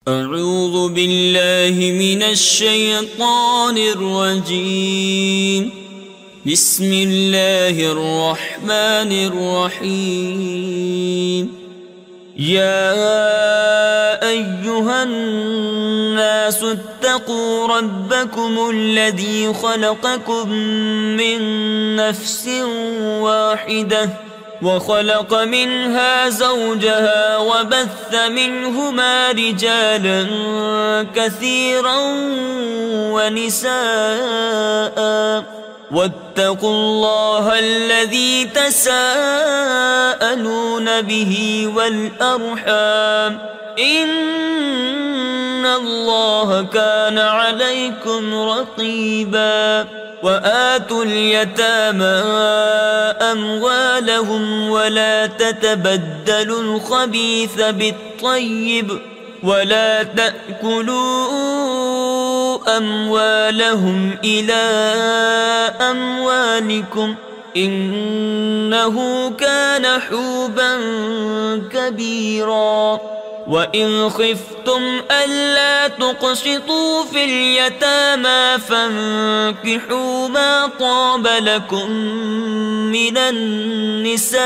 أعوذ بالله من الشيطان الرجيم. بسم الله الرحمن الرحيم. يا أيها الناس اتقوا ربكم الذي خلقكم من نفس واحدة وخلق منها زوجها وبث منهما رجالا كثيرا ونساء واتقوا الله الذي تساءلون به والأرحام إن الله كان عليكم رقيبا. وآتوا اليتامى أموالهم ولا تتبدلوا الخبيث بالطيب ولا تأكلوا أموالهم إلى أموالكم إنه كان حوبا كبيرا. وإن خفتم ألا تقسطوا في اليتامى فانكحوا ما طاب لكم من النساء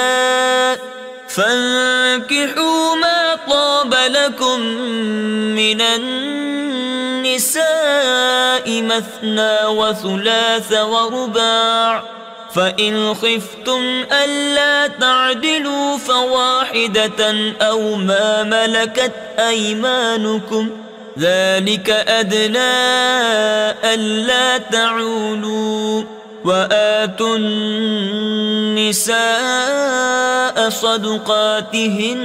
مثنى وثلاث ورباع. فإن خفتم ألا تعدلوا فواحدة أو ما ملكت أيمانكم ذلك أدنى ألا تعولوا. وآتوا النساء صدقاتهن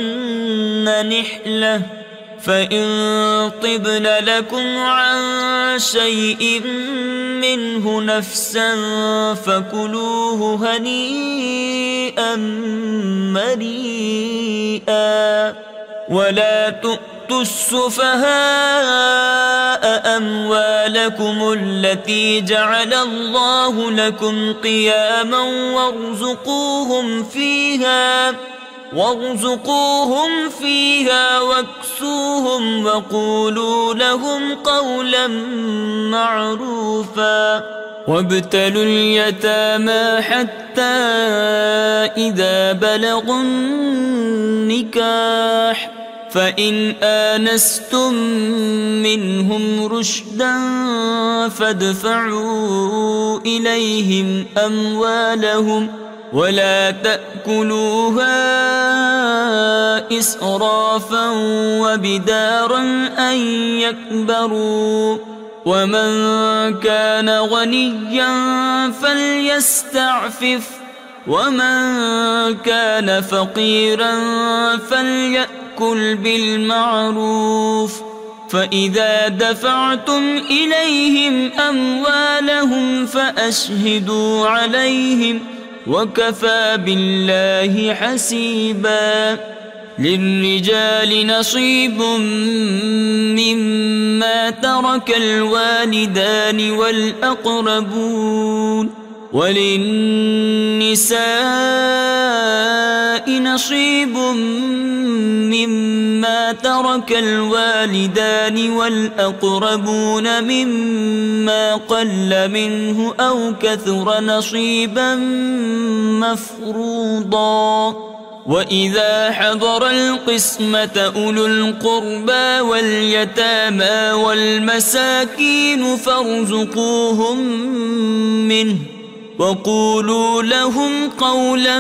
نحلة فإن طبن لكم عن شيء منه نفسا فكلوه هنيئا مريئا. ولا تؤتوا السفهاء أموالكم التي جعل الله لكم قياما وارزقوهم فيها واكسوهم وقولوا لهم قولا معروفا. وابتلوا اليتامى حتى إذا بلغوا النكاح فإن آنستم منهم رشدا فادفعوا إليهم أموالهم ولا تأكلوها إسرافا وبدارا أن يكبروا. ومن كان غنيا فليستعفف ومن كان فقيرا فليأكل بالمعروف. فإذا دفعتم إليهم أموالهم فأشهدوا عليهم وكفى بالله حسيبا. للرجال نصيب مما ترك الوالدان والأقربون وللنساء نصيب مما ترك الوالدان والأقربون مما قل منه أو كثر نصيبا مفروضا. وإذا حضر القسمة أولو القربى واليتامى والمساكين فارزقوهم منه وقولوا لهم قولا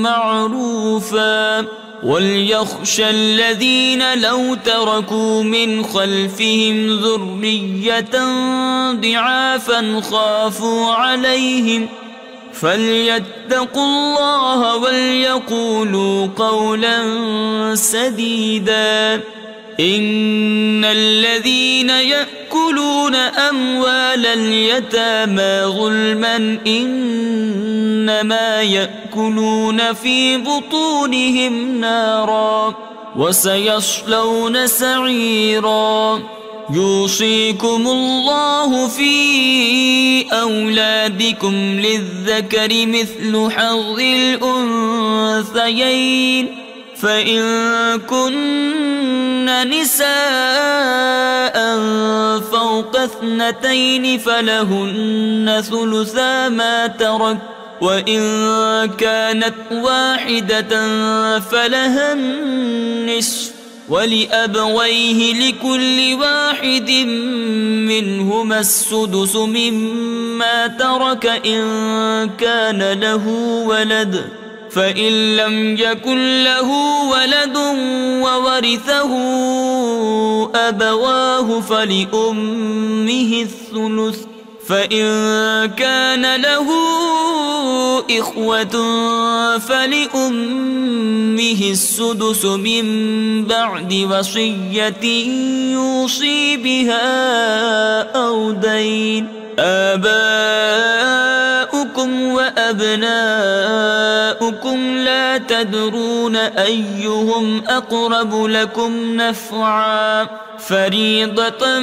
معروفا. وليخشى الذين لو تركوا من خلفهم ذرية ضعافا خافوا عليهم فليتقوا الله وليقولوا قولا سديدا. إن الذين يأكلون أموال اليتامى ظلما إنما يأكلون في بطونهم نارا وسيصلون سعيرا. يوصيكم الله في أولادكم للذكر مثل حظ الأنثيين فإن كن نساء فوق 2 فلهن ثلثا ما ترك، وإن كانت واحدة فلها النصف، ولأبويه لكل واحد منهما السدس مما ترك إن كان له ولد، فإن لم يكن له ولد وورثه أبواه فلأمه الثلث، فإن كان له إخوة فلأمه السدس من بعد وصية يوصي بها أو دين. آباؤكم وأبناؤكم لا تدرون أيهم أقرب لكم نفعا، فريضة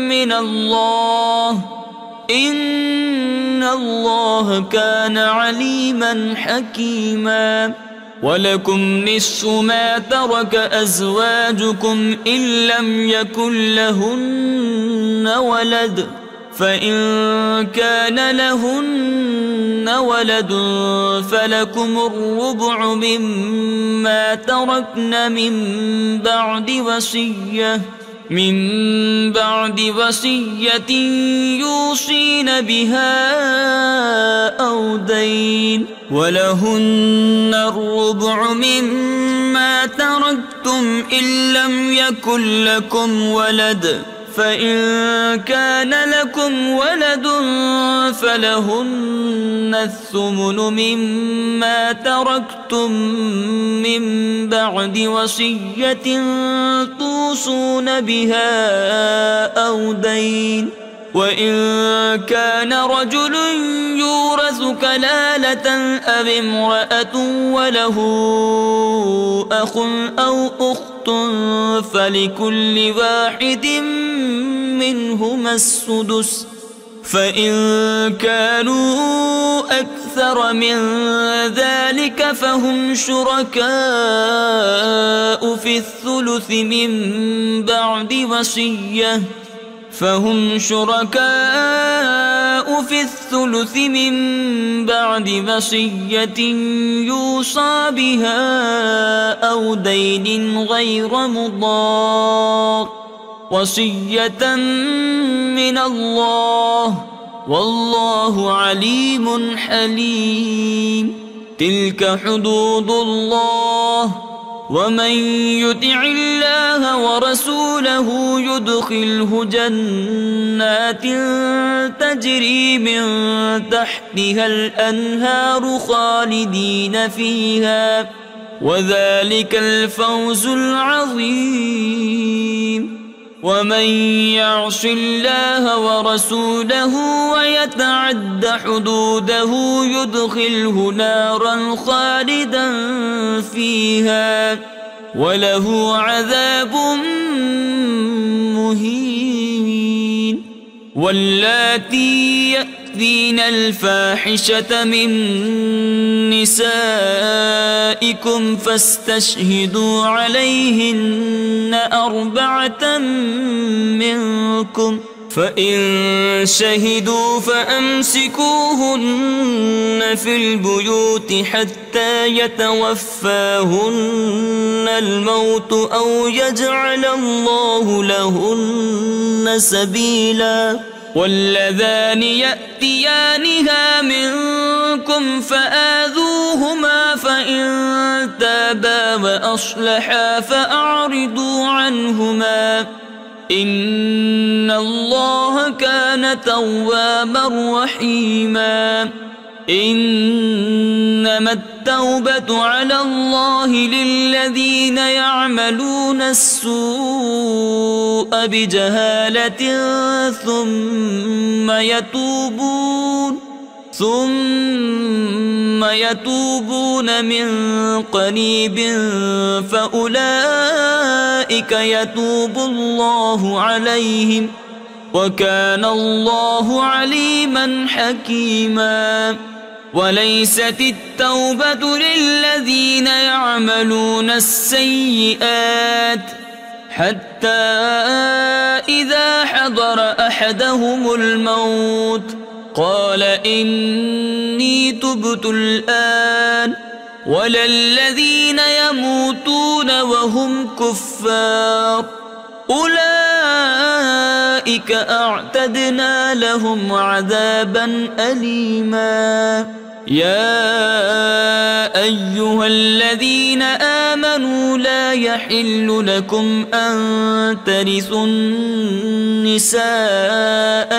من الله، إن الله كان عليما حكيما. ولكم نصف ما ترك أزواجكم إن لم يكن لهن ولد، فإن كان لهن ولد فلكم الربع مما تركن من بعد وصية يوصين بها أو دين، ولهن الربع مما تركتم إن لم يكن لكم ولد، فإن كان لكم ولد فلهن الثمن مما تركتم من بعد وصية توصون بها أو دين. وإن كان رجل يورث كلالة أو امرأة وله أخ أو أخت فلكل واحد منهما السدس، فإن كانوا أكثر من ذلك فهم شركاء في الثلث من بعد وصية يوصى بها أو دين غير مضار، وصية من الله، والله عليم حليم. تلك حدود الله، ومن يطع الله ورسوله يدخله جنات تجري من تحتها الأنهار خالدين فيها، وذلك الفوز العظيم. ومن يعص الله ورسوله ويتعد حدوده يدخله نارا خالدا فيها وله عذاب مهين. واللاتي يأتين الفاحشة من نسائكم فاستشهدوا عليهن 4 منكم، فإن شهدوا فأمسكوهن في البيوت حتى يتوفاهن الموت أو يجعل الله لهن سبيلا. واللذان يأتيانها منكم فآذوهما، فإن تابا وأصلحا فأعرضوا عنهما، إن الله كان توابا رحيما. إنما التوبة على الله للذين يعملون السوء بجهالة ثم يتوبون من قريب فأولئك يتوب الله عليهم، وكان الله عليما حكيما. وليست التوبة للذين يعملون السيئات حتى إذا حضر أحدهم الموت قال إني تبت الآن ولا الذين يموتون وهم كفار أولئك أعتدنا لهم عذابا أليما يا أيها الذين آمنوا لا يحل لكم أن ترثوا النساء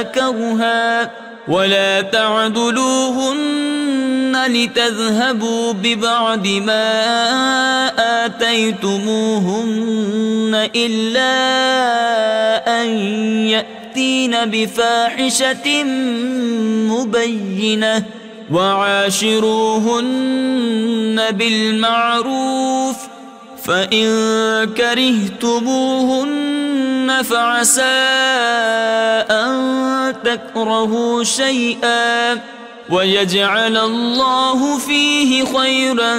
كرها ولا تعضلوهن لتذهبوا ببعض ما آتيتموهن إلا أن يأتين بفاحشة مبينة وعاشروهن بالمعروف فإن كرهتموهن فعسى أن تكرهوا شيئا ويجعل الله فيه خيرا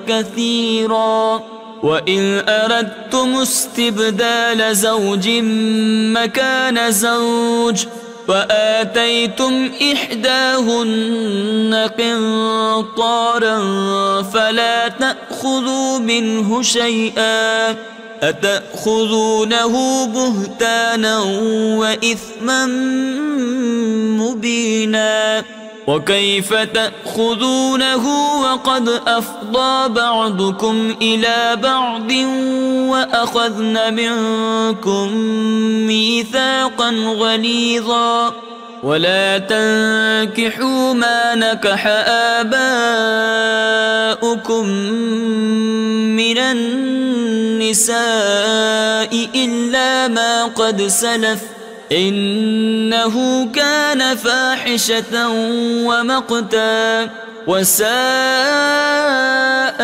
كثيرا وإن أردتم استبدال زوج مكان زوج فآتيتم إحداهن قنطارا فلا تأخذوا منه شيئا أتأخذونه بهتانا وإثما مبينا وكيف تأخذونه وقد أفضى بعضكم إلى بعض وأخذن منكم ميثاقا غليظا ولا تنكحوا ما نكح آباؤكم من النساء إلا ما قد سلف إنه كان فاحشة ومقتا وساء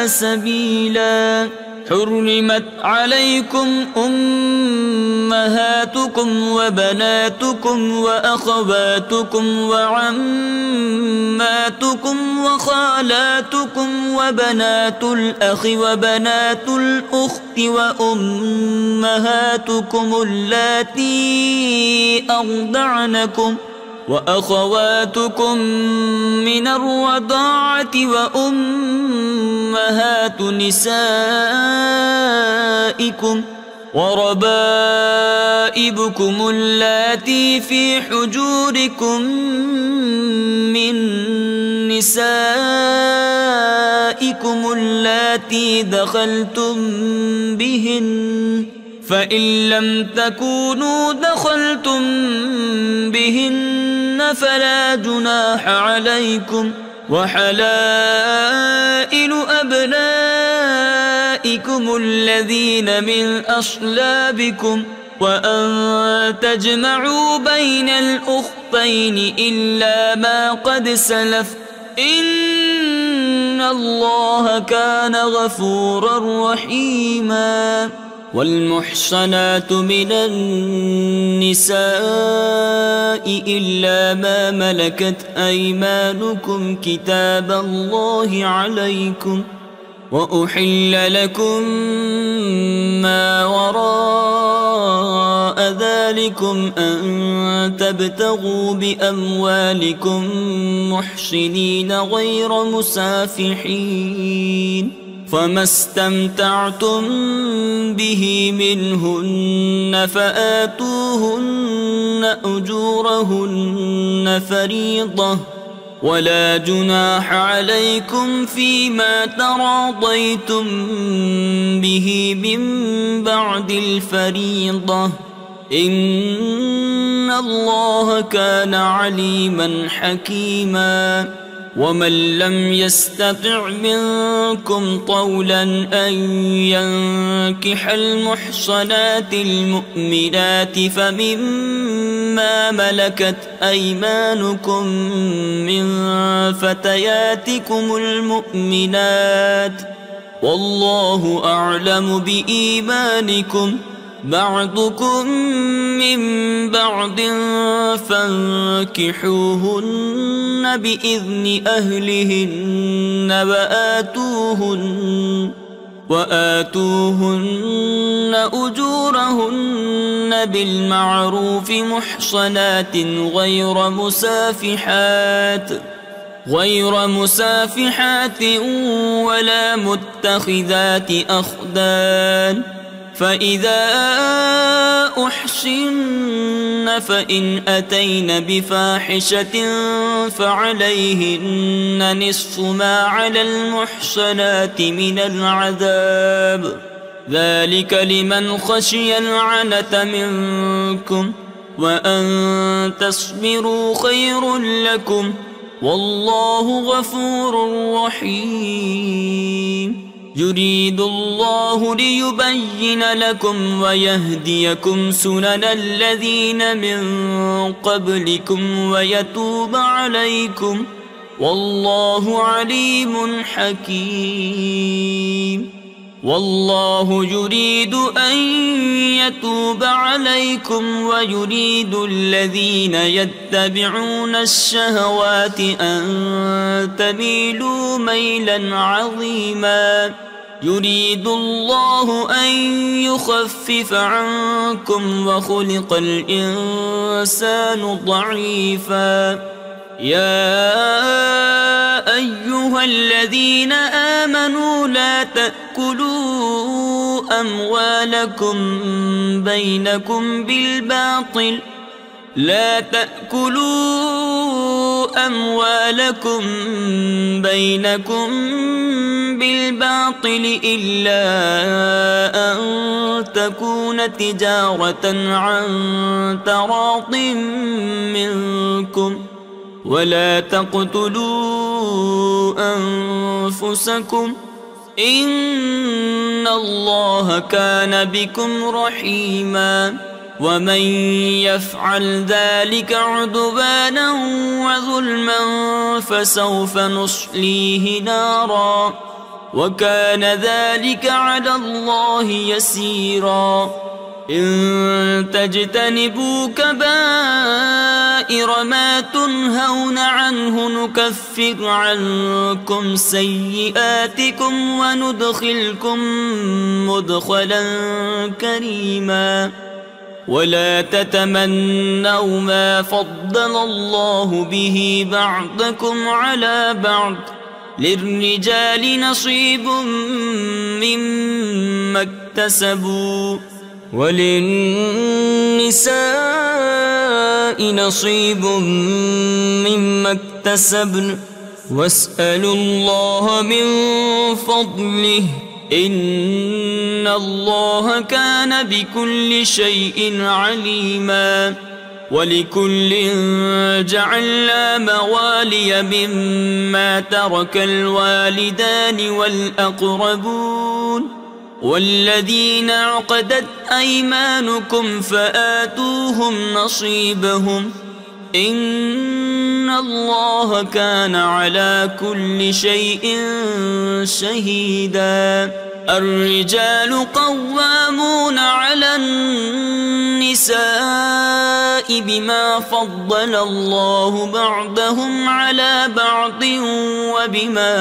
سبيلا حرمت عليكم أمهاتكم وبناتكم وأخواتكم وعماتكم وخالاتكم وبنات الأخ وبنات الأخت وأمهاتكم اللاتي أرضعنكم وأخواتكم من الرضاعة وأمهات نسائكم وربائبكم اللاتي في حجوركم من نسائكم اللاتي دخلتم بهن فإن لم تكونوا دخلتم بهن فلا جناح عليكم وحلائل أبنائكم الذين من أصلابكم وأن تجمعوا بين الأختين إلا ما قد سلف إن الله كان غفورا رحيما والمحصنات من النساء إلا ما ملكت أيمانكم كتاب الله عليكم وأحل لكم ما وراء ذلكم أن تبتغوا بأموالكم محصنين غير مسافحين فما استمتعتم به منهن فآتوهن أجورهن فريضة ولا جناح عليكم فيما تراضيتم به من بعد الفريضة إن الله كان عليما حكيما ومن لم يستطع منكم طولا أن ينكح المحصنات المؤمنات فمما ملكت أيمانكم من فتياتكم المؤمنات والله أعلم بإيمانكم بعضكم من بعض فانكحوهن بإذن أهلهن وآتوهن أجورهن بالمعروف محصنات غير مسافحات ولا متخذات أخدان، فإذا أحصن فإن أتين بفاحشة فعليهن نصف ما على المحصنات من العذاب، ذلك لمن خشي العنة منكم، وأن تصبروا خير لكم، والله غفور رحيم. يريد الله ليبين لكم ويهديكم سنن الذين من قبلكم ويتوب عليكم، والله عليم حكيم. والله يريد أن يتوب عليكم ويريد الذين يتبعون الشهوات أن تميلوا ميلا عظيما. يريد الله أن يخفف عنكم وخلق الإنسان ضعيفا. يا أيها الذين آمنوا لا تأكلوا أموالكم بينكم بالباطل إلا أن تكون تجارة عن تراض منكم، ولا تقتلوا أنفسكم إن الله كان بكم رحيما. ومن يفعل ذلك عدوانا وظلما فسوف نصليه نارا، وكان ذلك على الله يسيرا. إن تجتنبوا كبائر ما تنهون عنه نكفر عنكم سيئاتكم وندخلكم مدخلا كريما. ولا تتمنوا ما فضل الله به بعضكم على بعض، للرجال نصيب مما اكتسبوا وللنساء نصيب مما اكتسبن، واسألوا الله من فضله إن الله كان بكل شيء عليما. ولكل جعلنا موالي مما ترك الوالدان والأقربون والذين عقدت أيمانكم فآتوهم نصيبهم، إن الله كان على كل شيء شهيدا. الرجال قوامون على النساء بما فضل الله بعضهم على بعض وبما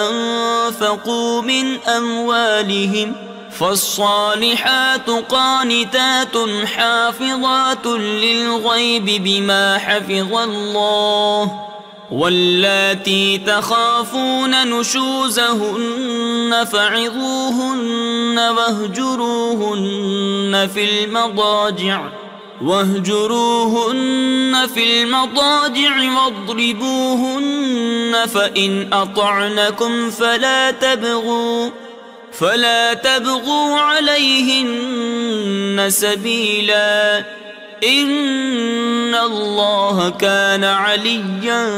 أنفقوا من أموالهم، فالصالحات قانتات حافظات للغيب بما حفظ الله، واللاتي تخافون نشوزهن فعظوهن واهجروهن في المضاجع واضربوهن، فإن أطعنكم فلا تبغوا عليهن سبيلا، إن الله كان عليا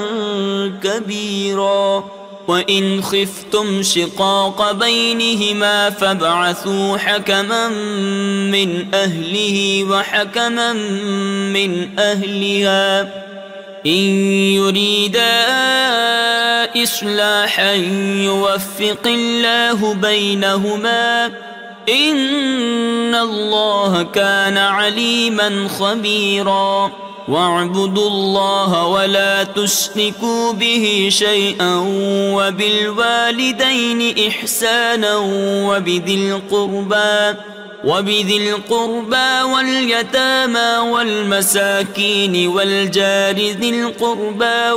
كبيرا. وإن خفتم شقاق بينهما فابعثوا حكما من أهله وحكما من أهلها إن يريدا إصلاحا يوفق الله بينهما، إن الله كان عليما خبيرا واعبدوا الله ولا تشركوا به شيئا وبالوالدين إحسانا وبذي القربى واليتامى والمساكين والجار ذي القربى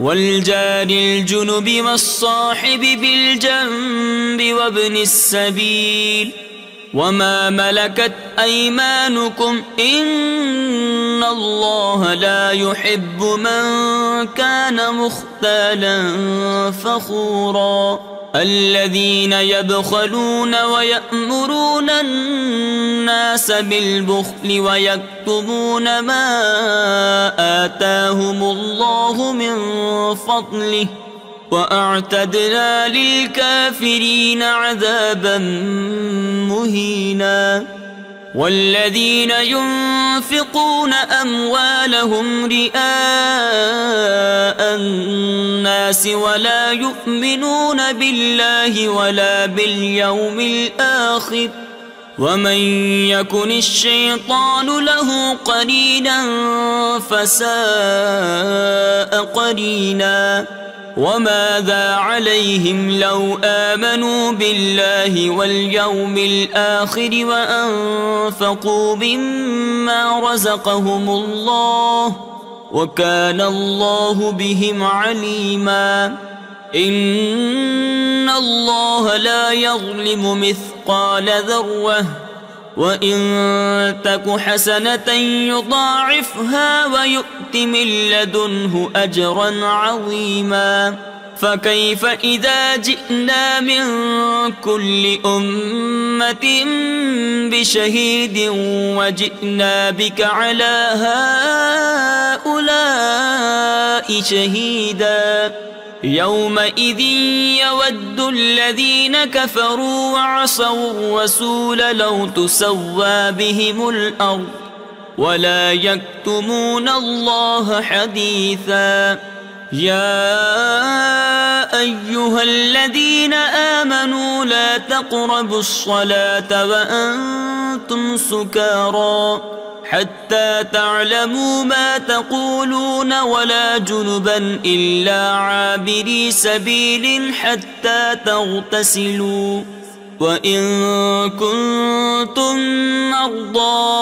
والجار الجنب والصاحب بالجنب وابن السبيل وما ملكت أيمانكم إن الله لا يحب من كان مختالا فخورا الذين يبخلون ويأمرون الناس بالبخل ويكتمون ما آتاهم الله من فضله وأعتدنا للكافرين عذابا مهينا والذين ينفقون أموالهم رئاء الناس ولا يؤمنون بالله ولا باليوم الآخر ومن يكن الشيطان له قرينا فساء قرينا وماذا عليهم لو آمنوا بالله واليوم الآخر وأنفقوا مما رزقهم الله وكان الله بهم عليما إن الله لا يظلم مثقال ذرة وإن تك حسنة يضاعفها ويؤت من لدنه أجرا عظيما فكيف إذا جئنا من كل أمة بشهيد وجئنا بك على هؤلاء شهيدا يومئذ يود الذين كفروا وعصوا الرسول لو تسوى بهم الأرض ولا يكتمون الله حديثا يا أيها الذين آمنوا لا تقربوا الصلاة وأنتم سكارى حتى تعلموا ما تقولون ولا جنبا إلا عابري سبيل حتى تغتسلوا وإن كنتم مرضى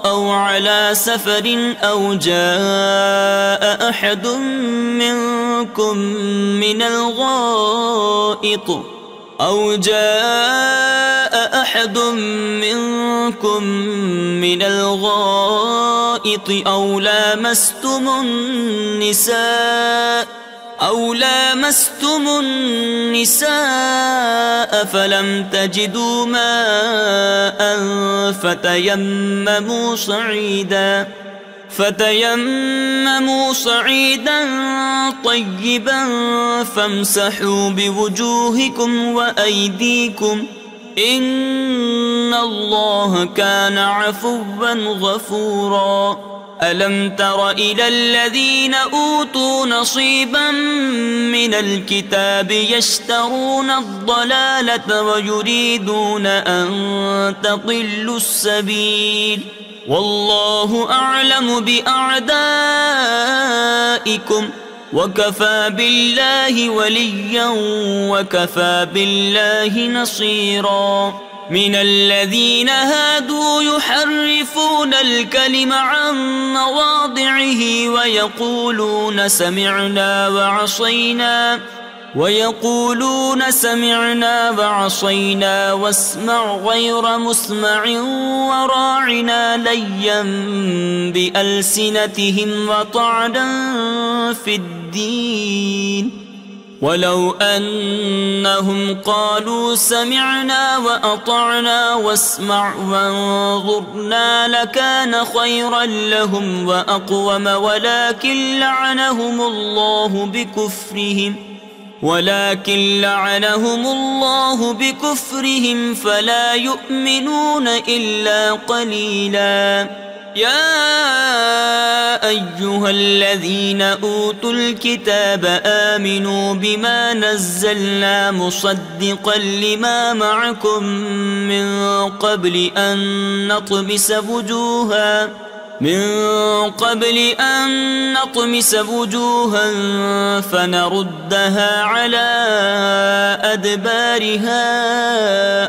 أو على سفر أو جاء أحد منكم من الغائط أو لامستم النساء فلم تجدوا ماء فتيمموا صعيدا طيبا فامسحوا بوجوهكم وأيديكم إن الله كان عفوا غفورا ألم تر إلى الذين أوتوا نصيبا من الكتاب يشترون الضلالة ويريدون أن تضلوا السبيل والله أعلم بأعدائكم وكفى بالله وليا وكفى بالله نصيرا من الذين هادوا يحرفون الكلم عن مواضعه ويقولون سمعنا وعصينا واسمع غير مسمع وراعنا ليا بألسنتهم وطعنا في الدين ولو أنهم قالوا سمعنا وأطعنا واسمع وانظرنا لكان خيرا لهم وأقوم ولكن لعنهم الله بكفرهم فلا يؤمنون إلا قليلا يا أيها الذين أوتوا الكتاب آمنوا بما نزلنا مصدقا لما معكم من قبل أن نطمس وجوها فنردها على أدبارها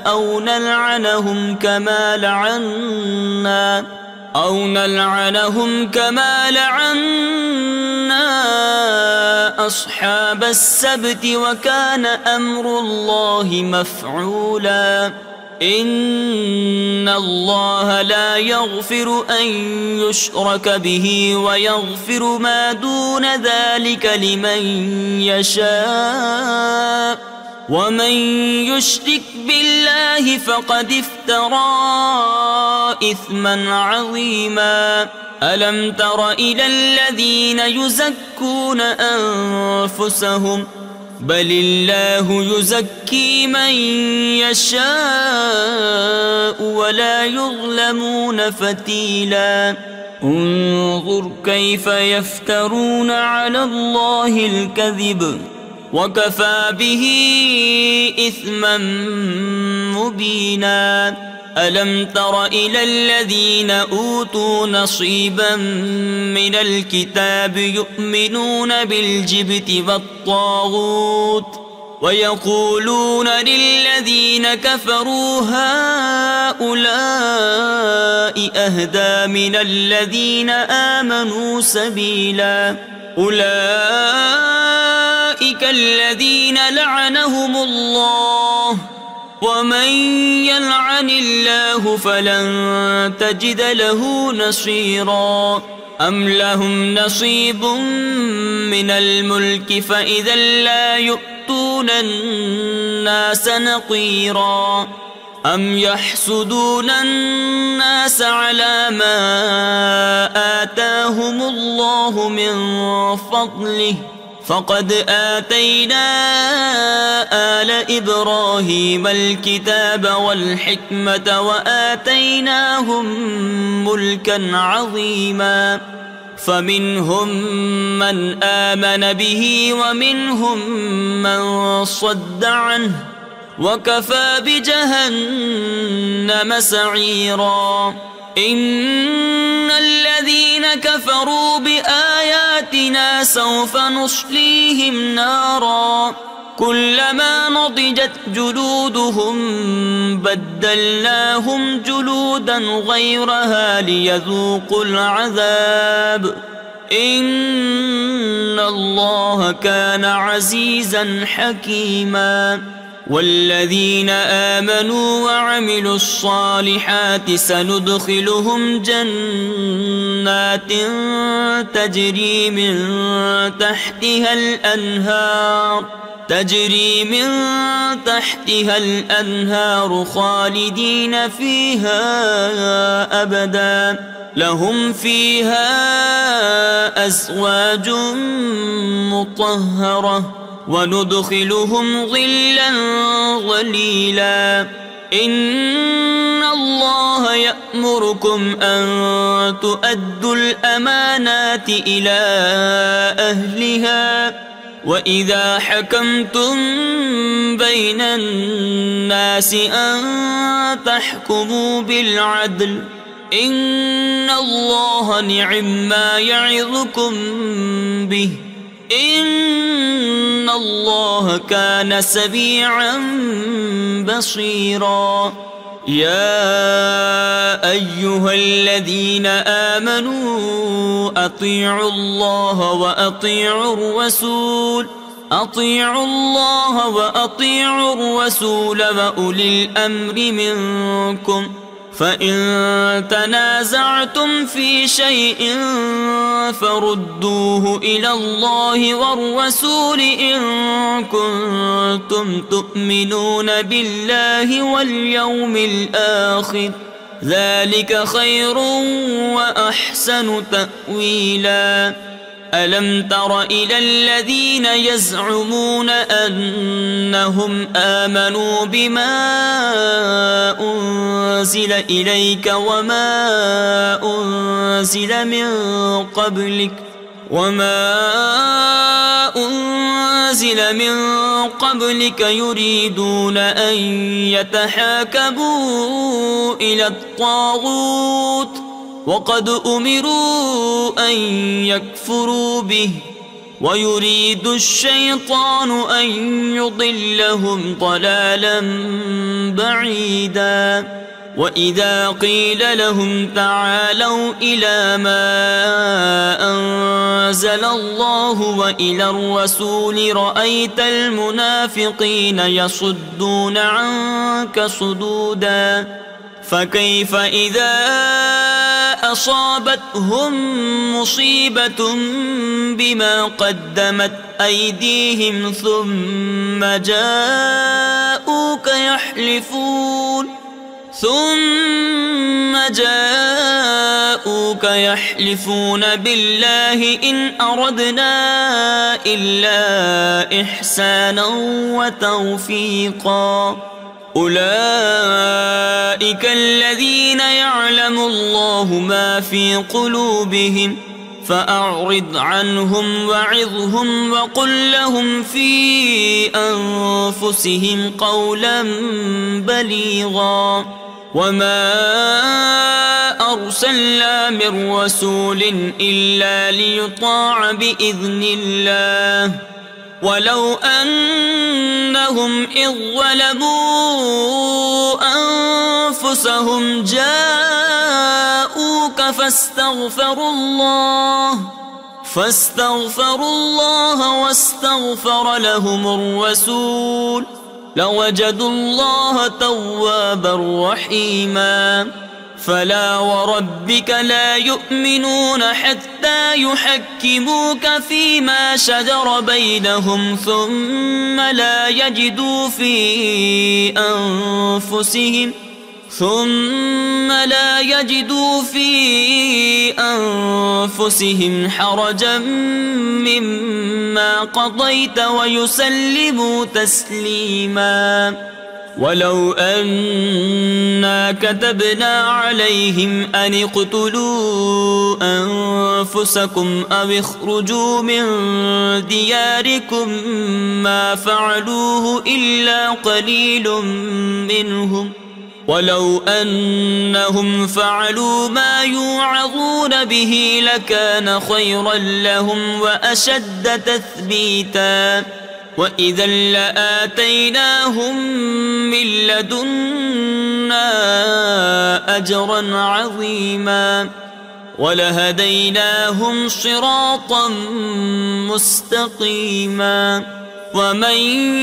أو نلعنهم كما لعنا أصحاب السبت وكان أمر الله مفعولا إن الله لا يغفر أن يشرك به ويغفر ما دون ذلك لمن يشاء ومن يشرك بالله فقد افترى إثما عظيما ألم تر إلى الذين يزكون أنفسهم بل الله يزكي من يشاء ولا يظلمون فتيلا انظر كيف يفترون على الله الكذب وكفى به إثما مبينا ألم تر إلى الذين أوتوا نصيبا من الكتاب يؤمنون بالجبت والطاغوت ويقولون للذين كفروا هؤلاء أهدى من الذين آمنوا سبيلا أولئك الذين لعنهم الله ومن يلعن الله فلن تجد له نصيرا أم لهم نصيب من الملك فإذا لا يؤتون الناس نقيرا أم يحسدون الناس على ما آتاهم الله من فضله فقد آتينا آل إبراهيم الكتاب والحكمة وآتيناهم ملكا عظيما فمنهم من آمن به ومنهم من صد عنه وكفى بجهنم سعيرا إن الذين كفروا بآياتنا سوف نصليهم نارا كلما نضجت جلودهم بدلناهم جلودا غيرها ليذوقوا العذاب إن الله كان عزيزا حكيما والذين آمنوا وعملوا الصالحات سندخلهم جنات تجري من تحتها الأنهار خالدين فيها أبدا لهم فيها أزواج مطهرة وندخلهم ظلا ظليلا إن الله يأمركم أن تؤدوا الأمانات إلى أهلها وإذا حكمتم بين الناس أن تحكموا بالعدل إن الله نعما يعظكم به إن الله كان سميعا بصيرا يا أيها الذين آمنوا أطيعوا الله وأطيعوا الرسول وأولي الأمر منكم فإن تنازعتم في شيء فردوه إلى الله والرسول إن كنتم تؤمنون بالله واليوم الآخر ذلك خير وأحسن تأويلا ألم تر إلى الذين يزعمون أنهم آمنوا بما أنزل إليك وما أنزل من قبلك يريدون أن يتحاكموا إلى الطاغوت وقد أمروا أن يكفروا به ويريد الشيطان أن يضلهم ضلالا بعيدا. وإذا قيل لهم تعالوا إلى ما أنزل الله وإلى الرسول رأيت المنافقين يصدون عنك صدودا. فكيف إذا أصابتهم مصيبة بما قدمت أيديهم ثم جاءوك يحلفون بالله إن أردنا إلا إحسانا وتوفيقا. أولئك الذين يعلم الله ما في قلوبهم فأعرض عنهم وعظهم وقل لهم في أنفسهم قولا بليغا. وما أرسلنا من رسول إلا ليطاع بإذن الله ولو أنهم إذ ظلموا أنفسهم جاءوك فاستغفروا الله واستغفر لهم الرسول لوجدوا الله توابا رحيما. فلا وربك لا يؤمنون حتى يحكموك فيما شجر بينهم ثم لا يجدوا في أنفسهم حرجا مما قضيت ويسلموا تسليما. ولو أنا كتبنا عليهم أن اقتلوا أنفسكم أو اخرجوا من دياركم ما فعلوه إلا قليل منهم ولو أنهم فعلوا ما يوعظون به لكان خيرا لهم وأشد تثبيتا. وإذا لآتيناهم من لدنا أجرا عظيما ولهديناهم صراطا مستقيما. ومن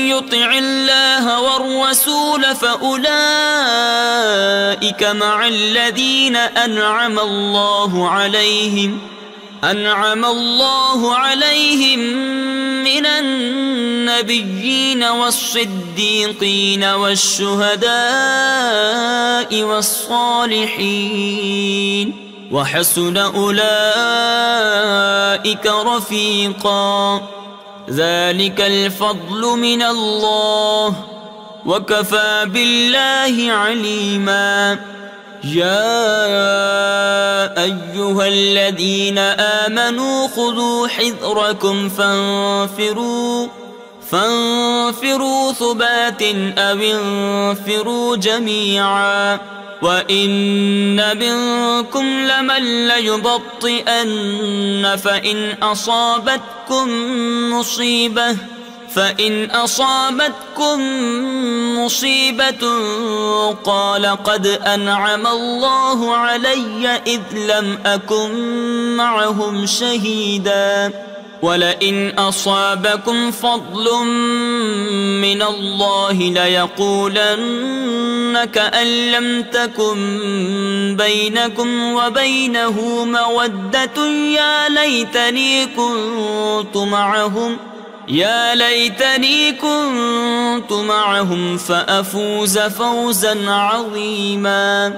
يطع الله والرسول فأولئك مع الذين أنعم الله عليهم من النبيين والصديقين والشهداء والصالحين وحسن أولئك رفيقا. ذلك الفضل من الله وكفى بالله عليما. يا أيها الذين آمنوا خذوا حذركم فانفروا ثبات أو انفروا جميعا. وإن منكم لمن ليبطئن فإن أصابتكم مصيبة قال قد أنعم الله علي إذ لم أكن معهم شهيدا. ولئن أصابكم فضل من الله ليقولن كأن لم تكن بينكم وبينه مودة يا ليتني كنت معهم فأفوز فوزا عظيما.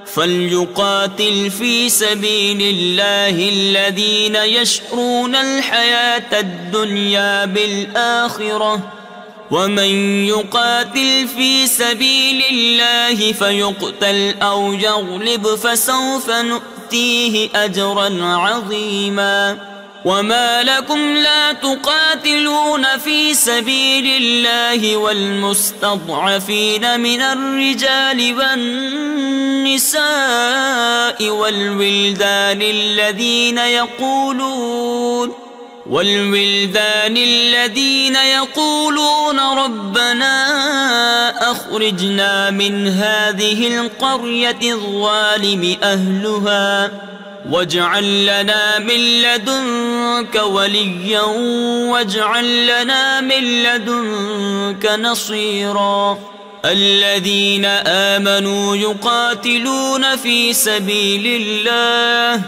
فليقاتل في سبيل الله الذين يشرون الحياة الدنيا بالآخرة ومن يقاتل في سبيل الله فيقتل أو يغلب فسوف نؤتيه أجرا عظيما وما لكم لا تقاتلون في سبيل الله والمستضعفين من الرجال والنساء والولدان الذين يقولون ربنا أخرجنا من هذه القرية الظالم أهلها واجعل لنا من لدنك وليا واجعل لنا من لدنك نصيرا الذين آمنوا يقاتلون في سبيل الله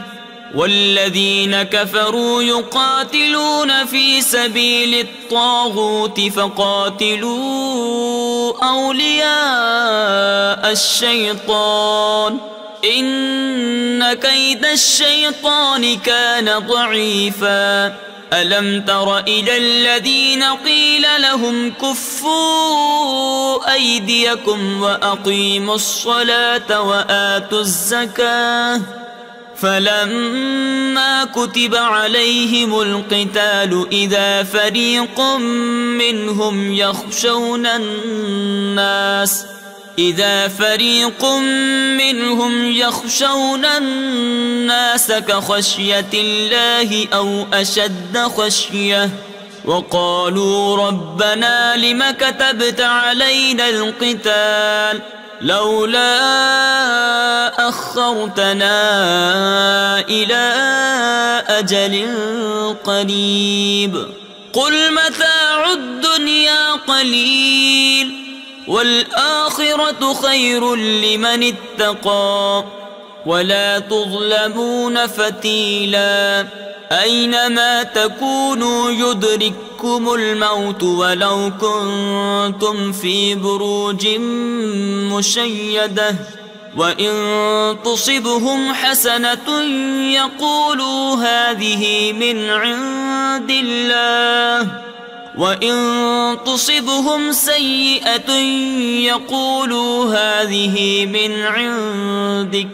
والذين كفروا يقاتلون في سبيل الطاغوت فقاتلوا أولياء الشيطان إن كيد الشيطان كان ضعيفا ألم تر إلى الذين قيل لهم كفوا أيديكم وأقيموا الصلاة وآتوا الزكاة فلما كتب عليهم القتال إذا فريق منهم يخشون الناس كخشية الله أو أشد خشية وقالوا ربنا لم كتبت علينا القتال لولا أخرتنا إلى أجل قريب قل متاع الدنيا قليل والآخرة خير لمن اتقى ولا تظلمون فتيلا أينما تكونوا يدرككم الموت ولو كنتم في بروج مشيدة وإن تصبهم حسنة يقولوا هذه من عند الله وإن تصبهم سيئة يقولوا هذه من عندك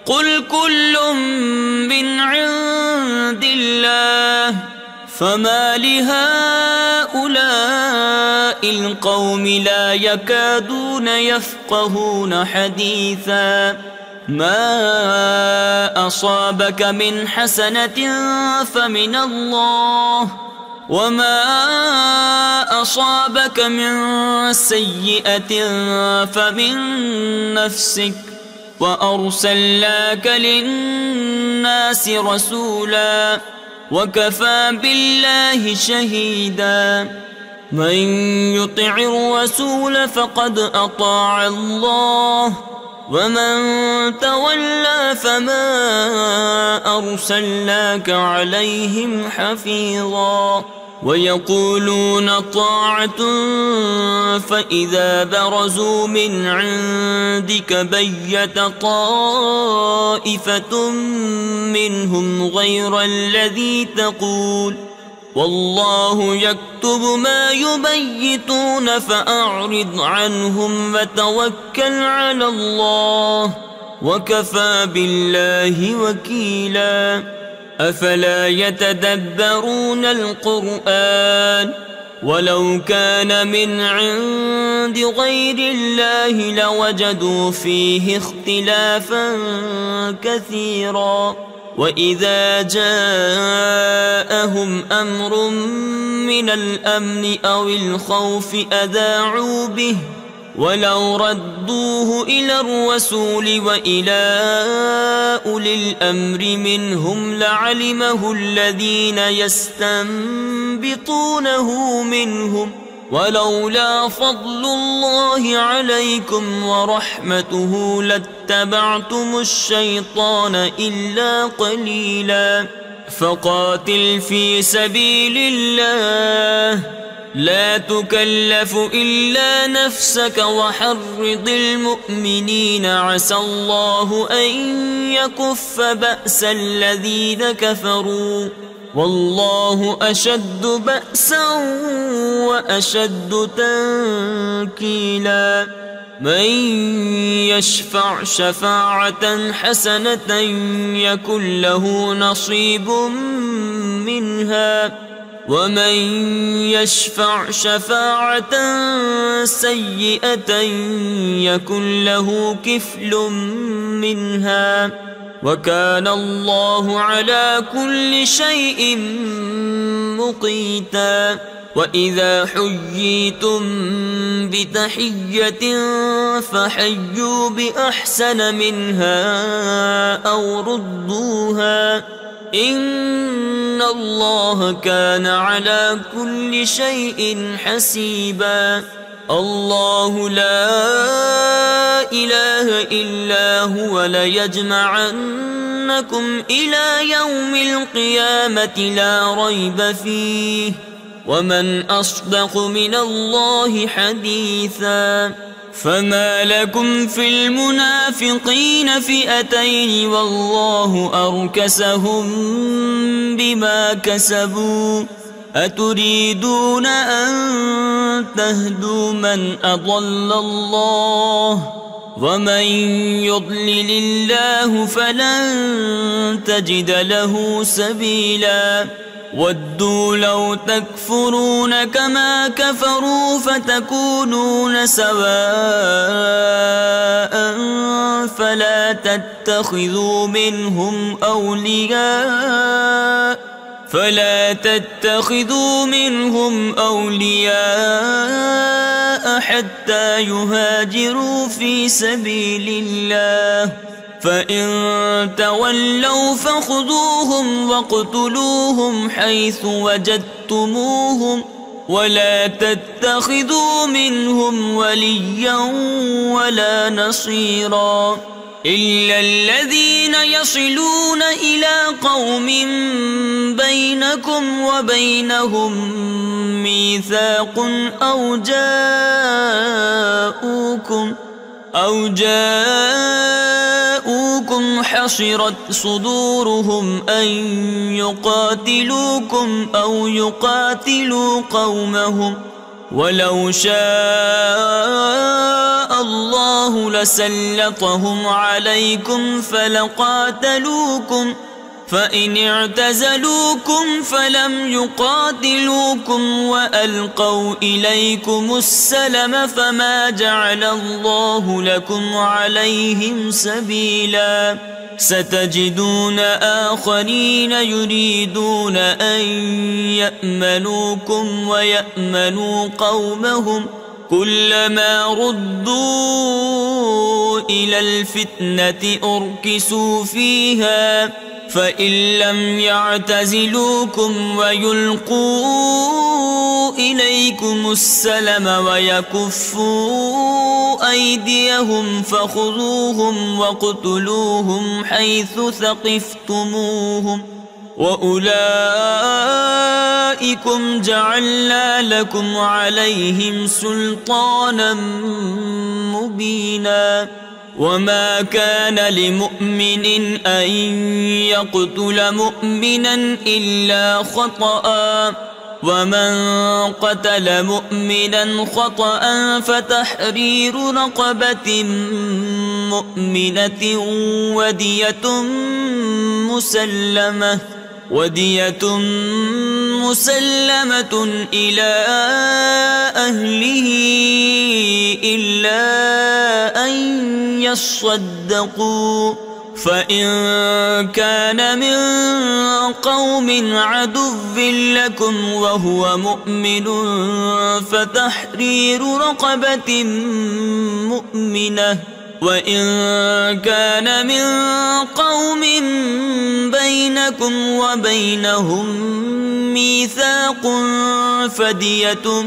قل كل من عند الله فما لهؤلاء القوم لا يكادون يفقهون حديثا ما أصابك من حسنة فمن الله وما أصابك من سيئة فمن نفسك وأرسلناك للناس رسولا وكفى بالله شهيدا من يطع الرسول فقد أطاع الله ومن تولى فما أرسلناك عليهم حفيظا ويقولون طاعة فإذا برزوا من عندك بيت طائفة منهم غير الذي تقول والله يكتب ما يبيتون فأعرض عنهم وتوكل على الله وكفى بالله وكيلا أفلا يتدبرون القرآن ولو كان من عند غير الله لوجدوا فيه اختلافا كثيرا وإذا جاءهم أمر من الأمن أو الخوف أذاعوا به ولو ردوه إلى الرسول وإلى أولي الأمر منهم لعلمه الذين يستنبطونه منهم ولولا فضل الله عليكم ورحمته لاتبعتم الشيطان إلا قليلا فقاتل في سبيل الله لا تكلف إلا نفسك وحرض المؤمنين عسى الله أن يكف بأس الذين كفروا والله أشد بأسا وأشد تنكيلا من يشفع شفاعة حسنة يكن له نصيب منها ومن يشفع شفاعة سيئة يكن له كفل منها وكان الله على كل شيء مقيتا وإذا حييتم بتحية فحيوا بأحسن منها أو ردوها إن الله كان على كل شيء حسيبا الله لا إله إلا هو ليجمعنكم إلى يوم القيامة لا ريب فيه ومن أصدق من الله حديثا فما لكم في المنافقين فئتين والله أركسهم بما كسبوا أتريدون أن تهدوا من أضل الله ومن يضلل الله فلن تجد له سبيلا ودوا لو تكفرون كما كفروا فتكونون سواء فلا تتخذوا منهم أولياء حتى يهاجروا في سبيل الله فإن تولوا فخذوهم واقتلوهم حيث وجدتموهم ولا تتخذوا منهم وليا ولا نصيرا إلا الذين يصلون إلى قوم بينكم وبينهم ميثاق أو جاءوكم حصرت صدورهم أن يقاتلوكم أو يقاتلوا قومهم ولو شاء الله لسلطهم عليكم فلقاتلوكم فإن اعتزلوكم فلم يقاتلوكم وألقوا إليكم السلم فما جعل الله لكم عليهم سبيلا ستجدون آخرين يريدون أن يأمنوكم ويأمنوا قومهم كلما ردوا إلى الفتنة أركسوا فيها فإن لم يعتزلوكم ويلقوا إليكم السلم ويكفوا أيديهم فخذوهم واقتلوهم حيث ثقفتموهم وأولئكم جعلنا لكم عليهم سلطانا مبينا وما كان لمؤمن أن يقتل مؤمنا إلا خطأ ومن قتل مؤمنا خطأ فتحرير رقبة مؤمنة ودية مسلمة إلى أهله إلا أن يصدقوا فإن كان من قوم عدو لكم وهو مؤمن فتحرير رقبة مؤمنة وإن كان من قوم بينكم وبينهم ميثاق فدية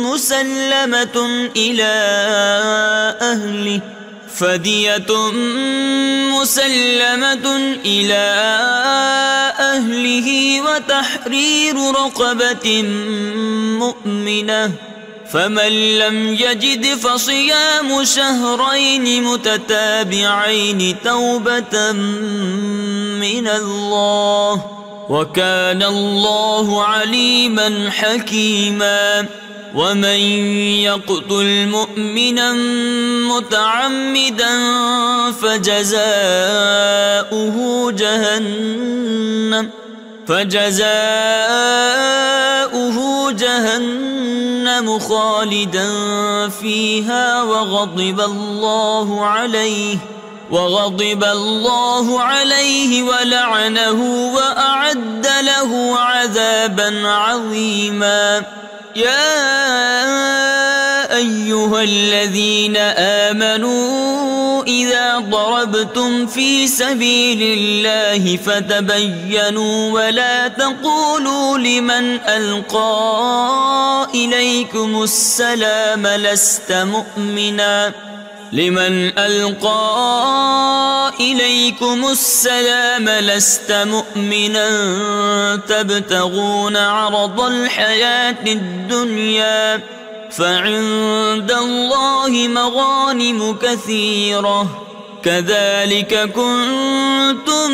مسلمة إلى أهله وتحرير رقبة مؤمنة فمن لم يجد فصيام شهرين متتابعين توبة من الله وكان الله عليما حكيما. ومن يقتل مؤمنا متعمدا فجزاؤه جهنم خالدا فيها وغضب الله عليه ولعنه وأعد له عذابا عظيما. يا أيها الذين آمنوا إذا ضربتم في سبيل الله فتبينوا ولا تقولوا لمن ألقى إليكم السلام لست مؤمنا تبتغون عرض الحياة الدنيا فعند الله مغانم كثيرة كذلك كنتم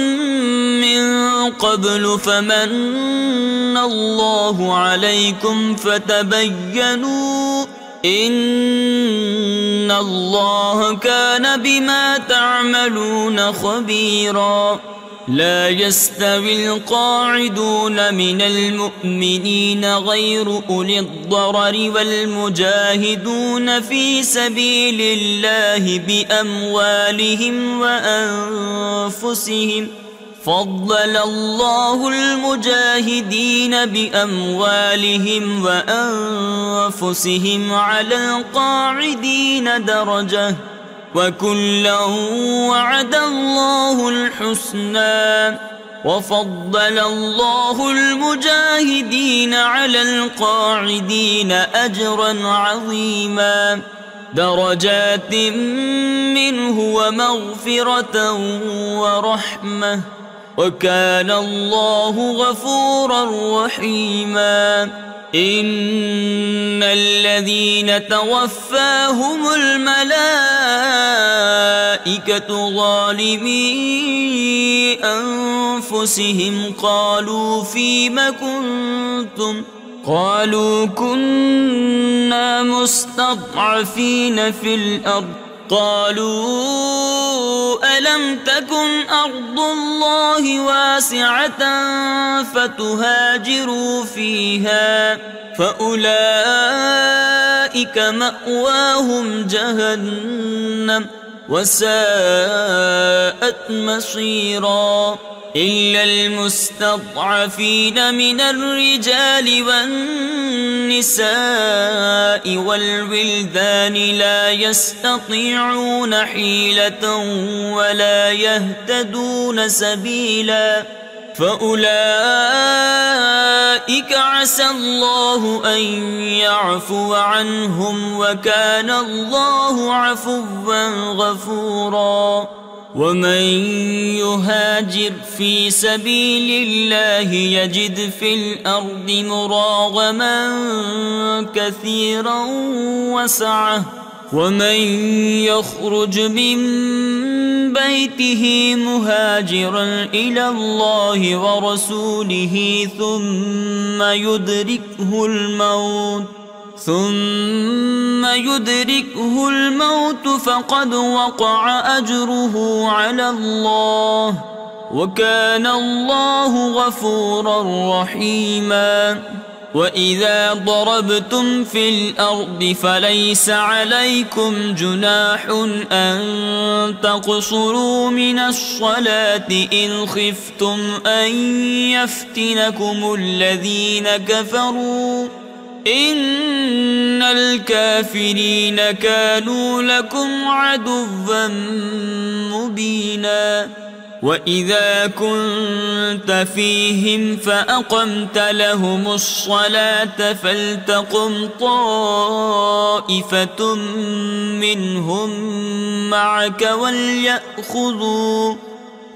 من قبل فمن الله عليكم فتبينوا إن الله كان بما تعملون خبيرا. لا يستوي القاعدون من المؤمنين غير أولي الضرر والمجاهدون في سبيل الله بأموالهم وأنفسهم فضل الله المجاهدين بأموالهم وأنفسهم على القاعدين درجة وكلا وعد الله الحسنى وفضل الله المجاهدين على القاعدين أجرا عظيما درجات منه ومغفرة ورحمة وكان الله غفورا رحيما. إن الذين توفاهم الملائكة ظالمي أنفسهم قالوا فيم كنتم قالوا كنا مستضعفين في الأرض قالوا ألم تكن أرض الله واسعة فتهاجروا فيها فأولئك مأواهم جهنم وساءت مصيرا. إلا المستضعفين من الرجال والنساء والولدان لا يستطيعون حيلة ولا يهتدون سبيلا فأولئك عسى الله أن يعفو عنهم وكان الله عفوا غفورا. ومن يهاجر في سبيل الله يجد في الأرض مراغما كثيرا وسعة ومن يخرج من بيته مهاجرا إلى الله ورسوله ثم يدركه الموت فقد وقع أجره على الله وكان الله غفورا رحيما. وإذا ضربتم في الأرض فليس عليكم جناح أن تقصروا من الصلاة إن خفتم أن يفتنكم الذين كفروا إن الكافرين كانوا لكم عدوا مبينا. وإذا كنت فيهم فأقمت لهم الصلاة فلتقم طائفة منهم معك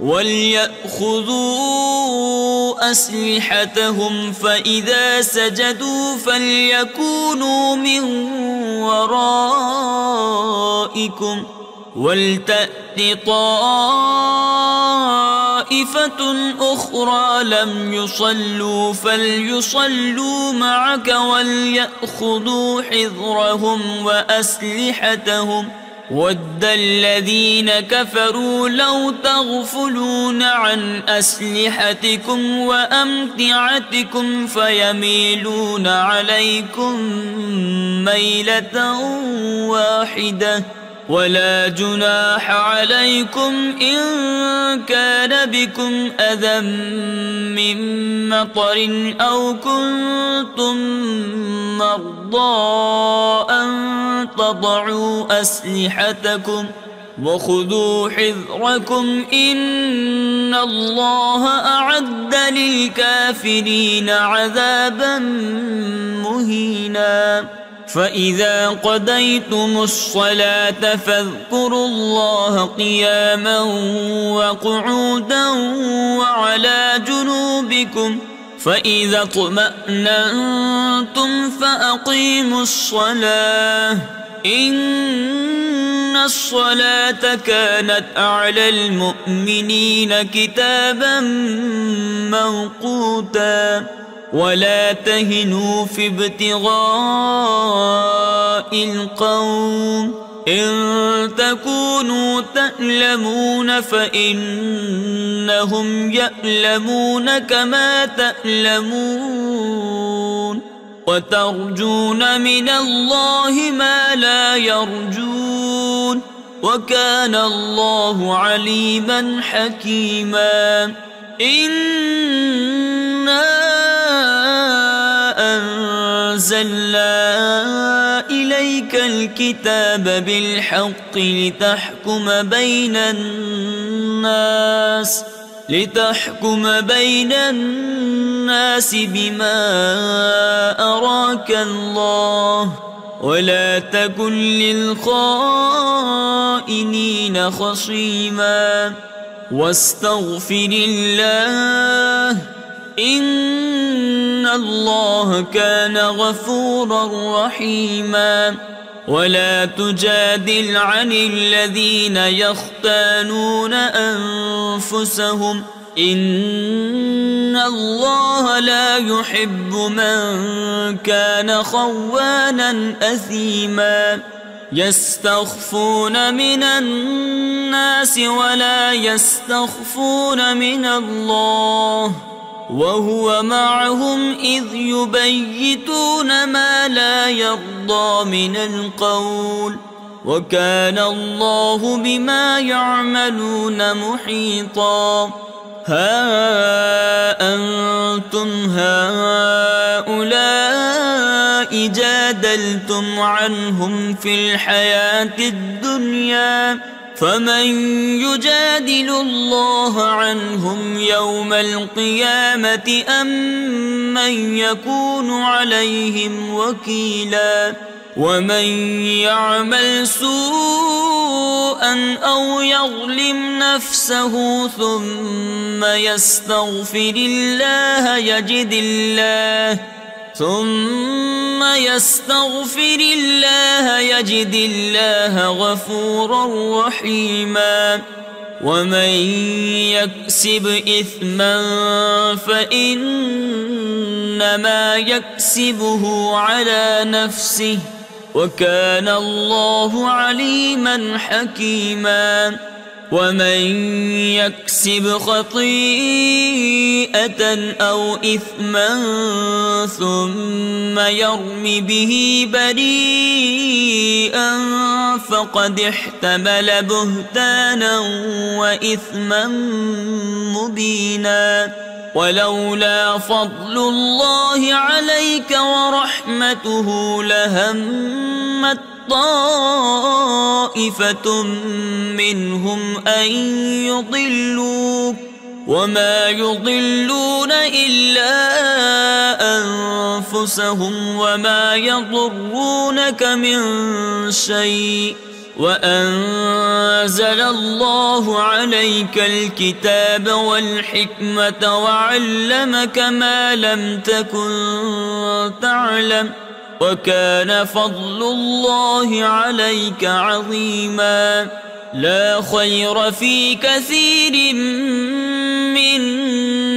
وليأخذوا أسلحتهم فإذا سجدوا فليكونوا من ورائكم ولتأت طائفة طائفة أخرى لم يصلوا فليصلوا معك وليأخذوا حذرهم وأسلحتهم ود الذين كفروا لو تغفلون عن أسلحتكم وأمتعتكم فيميلون عليكم ميلة واحدة ولا جناح عليكم إن كان بكم أذى من مطر أو كنتم مرضى أن تضعوا أسلحتكم وخذوا حذركم إن الله أعد للكافرين عذابا مهينا فإذا قضيتم الصلاة فاذكروا الله قياما وقعودا وعلى جنوبكم فإذا اطمأننتم فأقيموا الصلاة إن الصلاة كانت على المؤمنين كتابا موقوتا ولا تهنوا في ابتغاء القوم إن تكونوا تألمون فإنهم يألمون كما تألمون وترجون من الله ما لا يرجون وكان الله عليما حكيما إنا أنزلنا إليك الكتاب بالحق لتحكم بين الناس بما أراك الله ولا تكن للخائنين خصيما واستغفر الله إن الله كان غفورا رحيما ولا تجادل عن الذين يختانون أنفسهم إن الله لا يحب من كان خوانا أثيما يستخفون من الناس ولا يستخفون من الله وهو معهم إذ يبيتون ما لا يرضى من القول وكان الله بما يعملون محيطا ها أنتم هؤلاء جادلتم عنهم في الحياة الدنيا فمن يجادل الله عنهم يوم القيامة أم من يكون عليهم وكيلا ومن يعمل سوءا أو يظلم نفسه ثم يستغفر الله يجد الله غفورا رحيما ومن يكسب إثما فإنما يكسبه على نفسه وكان الله عليما حكيما ومن يكسب خطيئة أو إثما ثم يرم به بريئا فقد احتمل بهتانا وإثما مبينا ولولا فضل الله عليك ورحمته لهمت طائفة منهم أن يضلوك وما يضلون إلا أنفسهم وما يضرونك من شيء وأنزل الله عليك الكتاب والحكمة وعلمك ما لم تكن تعلم وكان فضل الله عليك عظيما لا خير في كثير من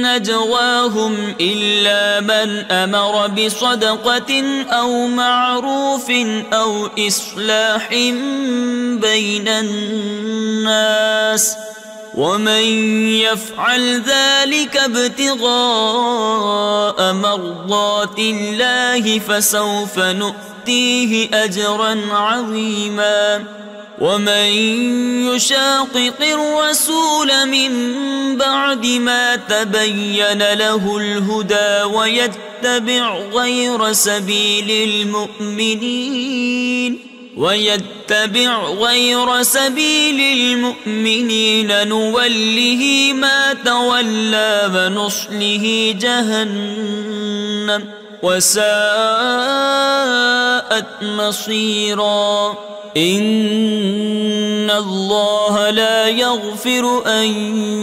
نجواهم إلا من أمر بصدقة أو معروف أو إصلاح بين الناس ومن يفعل ذلك ابتغاء مرضات الله فسوف نؤتيه أجرا عظيما ومن يشاقق الرسول من بعد ما تبين له الهدى ويتبع غير سبيل المؤمنين نوله ما تولى ونصله جهنم وساءت مصيرا إن الله لا يغفر أن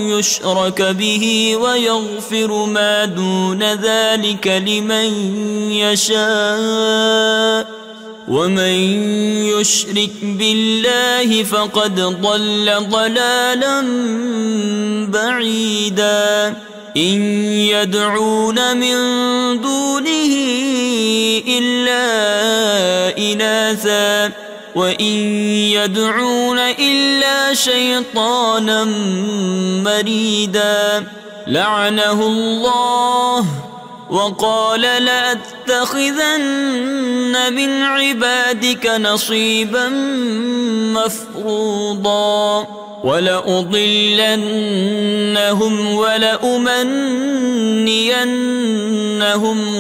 يشرك به ويغفر ما دون ذلك لمن يشاء ومن يشرك بالله فقد ضل ضلالا بعيدا إن يدعون من دونه إلا إناثا وإن يدعون إلا شيطانا مريدا لعنه الله وقال لأتخذن من عبادك نصيبا مفروضا ولأضلنهم ولأمنينهم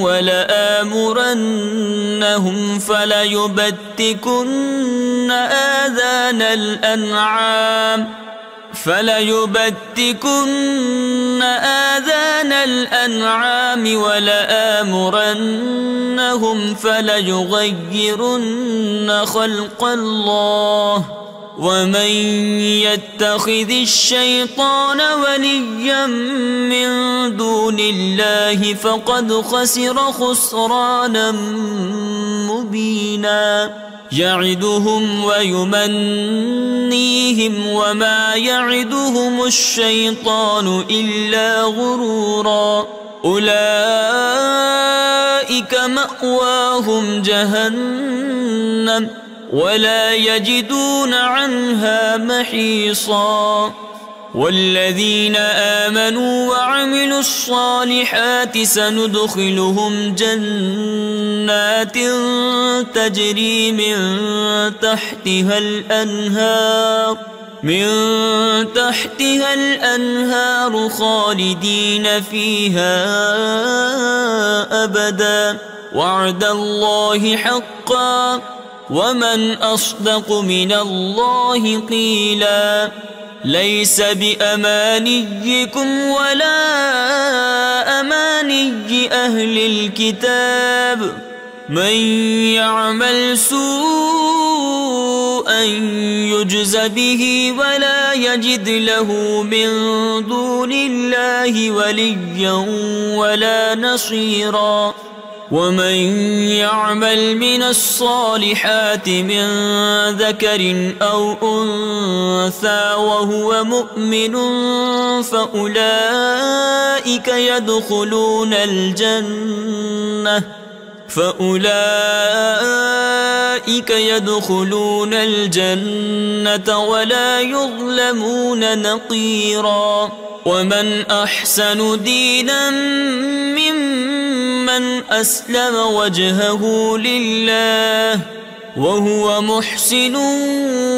ولآمرنهم فليبتكن آذان الأنعام ولآمرنهم فليغيرن خلق الله ومن يتخذ الشيطان وليا من دون الله فقد خسر خسرانا مبينا يعدهم ويمنيهم وما يعدهم الشيطان إلا غرورا أولئك مأواهم جهنم ولا يجدون عنها محيصا والذين آمنوا وعملوا الصالحات سندخلهم جنات تجري من تحتها الأنهار خالدين فيها أبدا وعد الله حقا ومن أصدق من الله قيلا ليس بأمانيكم ولا أماني أهل الكتاب من يعمل سوءا يجز به ولا يجد له من دون الله وليا ولا نصيرا ومن يعمل من الصالحات من ذكر أو أنثى وهو مؤمن فأولئك يدخلون الجنة ولا يظلمون نقيرا ومن أحسن دينا ممن أسلم وجهه لله وهو محسن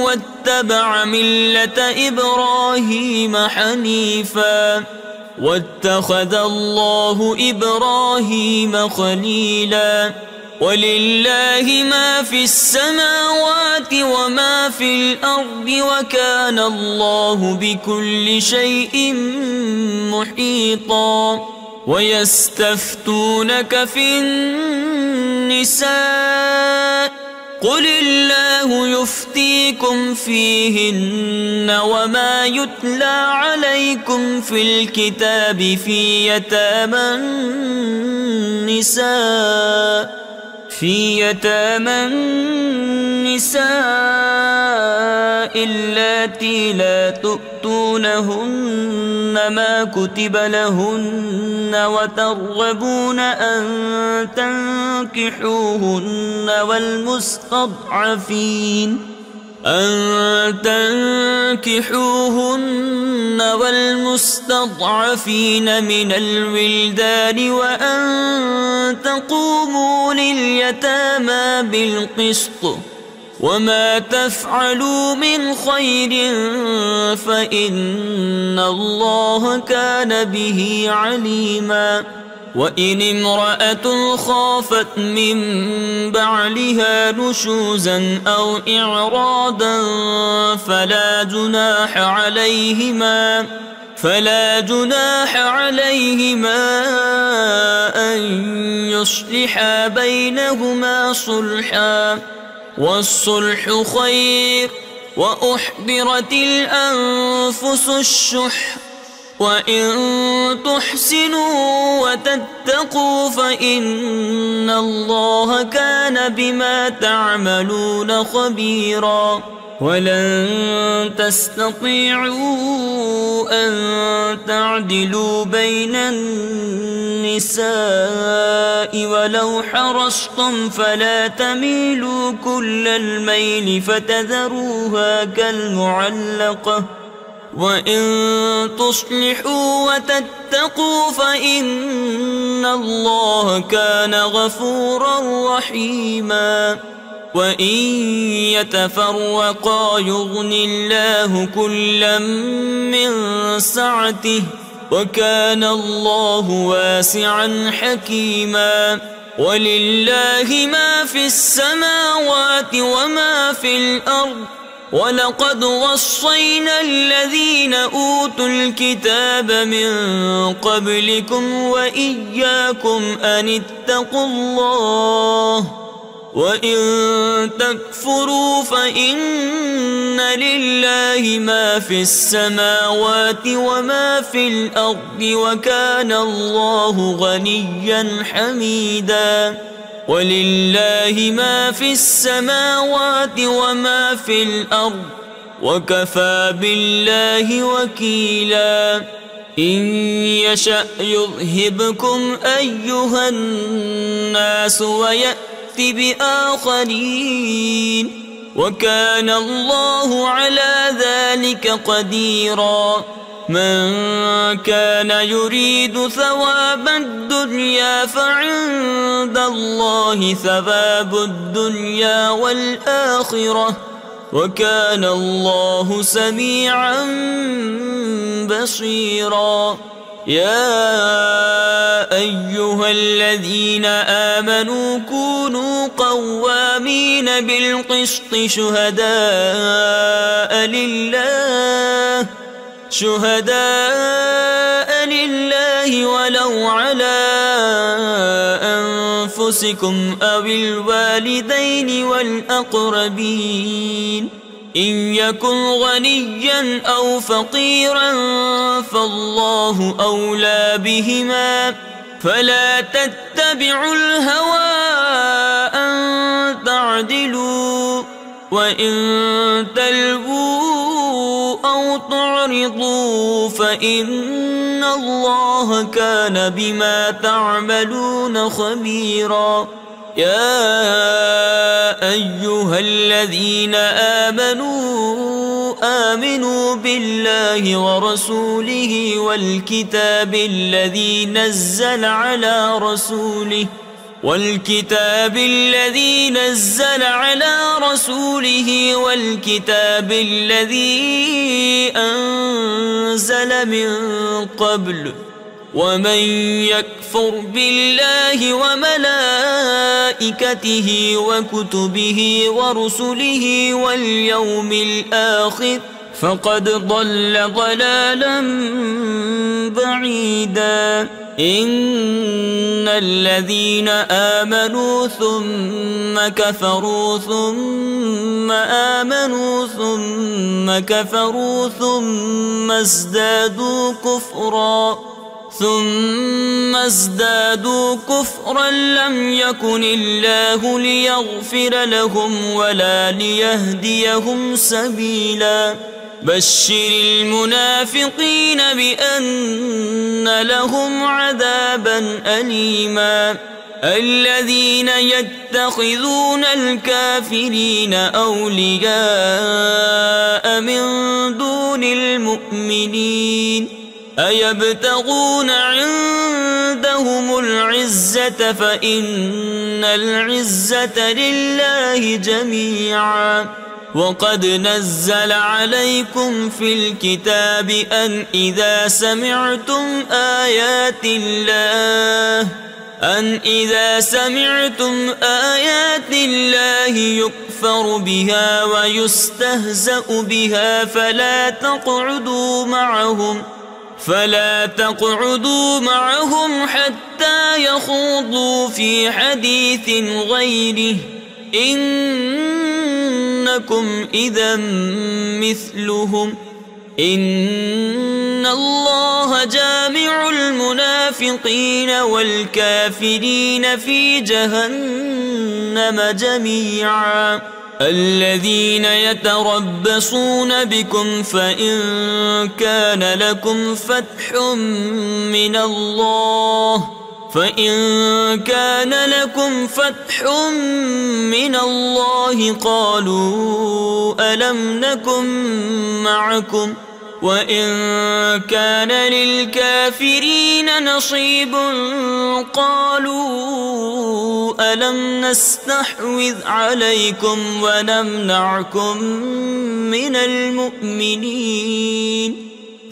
واتبع ملة إبراهيم حنيفا واتخذ الله إبراهيم خليلا ولله ما في السماوات وما في الأرض وكان الله بكل شيء محيطا ويستفتونك في النساء قل الله يفتيكم فيهن وما يتلى عليكم في الكتاب في في يتامى النساء اللاتي لا تؤتونهن ما كتب لهن وترغبون أن تنكحوهن والمستضعفين من الولدان وأن تقوموا لليتامى بالقسط وما تفعلوا من خير فإن الله كان به عليما. وإن امرأة خافت من بعلها نشوزا أو إعراضا فلا جناح عليهما أن يصلحا بينهما صلحا والصلح خير وأحضرت الأنفس الشح وإن تحسنوا وتتقوا فإن الله كان بما تعملون خبيرا. ولن تستطيعوا أن تعدلوا بين النساء ولو حرصتم فلا تميلوا كل الميل فتذروها كالمعلقة وإن تصلحوا وتتقوا فإن الله كان غفورا رحيما. وإن يتفرقا يغن الله كلا من سعته وكان الله واسعا حكيما. ولله ما في السماوات وما في الأرض ولقد وصينا الذين أوتوا الكتاب من قبلكم وإياكم أن اتقوا الله وإن تكفروا فإن لله ما في السماوات وما في الأرض وكان الله غنيا حميدا. ولله ما في السماوات وما في الأرض وكفى بالله وكيلا. إن يشأ يذهبكم أيها الناس ويأت بآخرين وكان الله على ذلك قديرا. من كان يريد ثواب الدنيا فعند الله ثواب الدنيا والآخرة وكان الله سميعا بصيرا. يا أيها الذين آمنوا كونوا قوامين بالقسط شهداء لله ولو على أنفسكم أو الوالدين والأقربين إن يكن غنيا أو فقيرا فالله أولى بهما فلا تتبعوا الهوى أن تعدلوا وإن تلووا أو تعرضوا فإن الله كان بما تعملون خبيرا. يا أيها الذين آمنوا بالله ورسوله والكتاب الذي نزل على رسوله والكتاب الذي أنزل من قبل ومن يكفر بالله وملائكته وكتبه ورسله واليوم الآخر فقد ضل ضلالا بعيدا. إن الذين آمنوا ثم كفروا ثم آمنوا ثم كفروا ثم ازدادوا كفرا ثم ازدادوا كفرا لم يكن الله ليغفر لهم ولا ليهديهم سبيلا بشر المنافقين بأن لهم عذابا أليما الذين يتخذون الكافرين أولياء من دون المؤمنين أيبتغون عندهم العزة فإن العزة لله جميعا وقد نزل عليكم في الكتاب أن إذا سمعتم آيات الله يكفر بها ويستهزأ بها فلا تقعدوا معهم حتى يخوضوا في حديث غيره إنكم إذا مثلهم إن الله جامع المنافقين والكافرين في جهنم جميعا الذين يتربصون بكم فإن كان لكم فتح من الله قالوا ألم نكن معكم وإن كان للكافرين نصيب قالوا ألم نستحوذ عليكم ونمنعكم من المؤمنين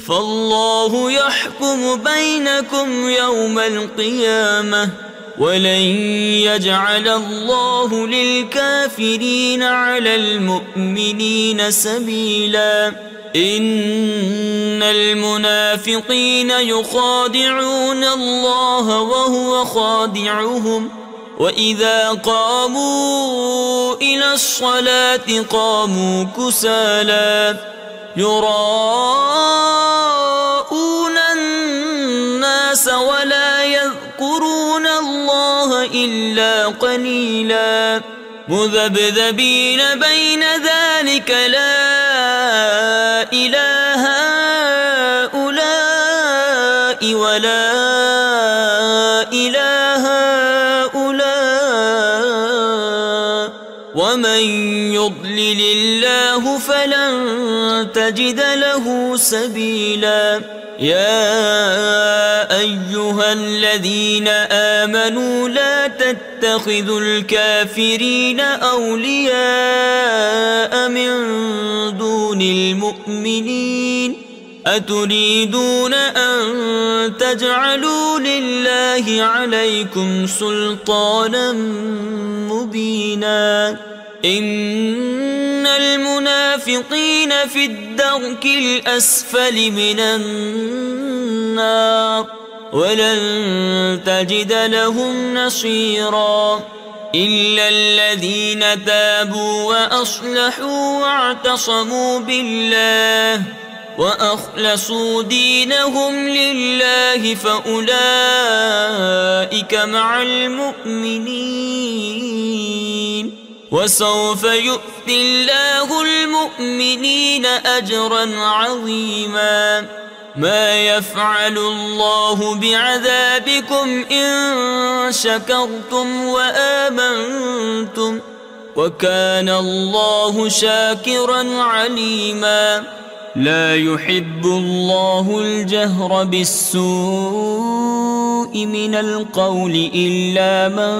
فالله يحكم بينكم يوم القيامة ولن يجعل الله للكافرين على المؤمنين سبيلا إن المنافقين يخادعون الله وهو خادعهم وإذا قاموا إلى الصلاة قاموا كسالى يراءون الناس ولا يذكرون الله إلا قليلا مذبذبين بين ذلك لا إله هؤلاء ولا إله هؤلاء ومن يضلل الله فلن تجد له سبيلا يا أيها الذين آمنوا لا تتخذوا الكافرين أولياء من دون المؤمنين أتريدون أن تجعلوا لله عليكم سلطانا مبينا إن المنافقين في الدرك الأسفل من النار ولن تجد لهم نصيرا إلا الذين تابوا وأصلحوا واعتصموا بالله وأخلصوا دينهم لله فأولئك مع المؤمنين وسوف يؤتي الله المؤمنين أجرا عظيما ما يفعل الله بعذابكم إن شكرتم وآمنتم وكان الله شاكرا عليما لا يحب الله الجهر بالسوء من القول إلا من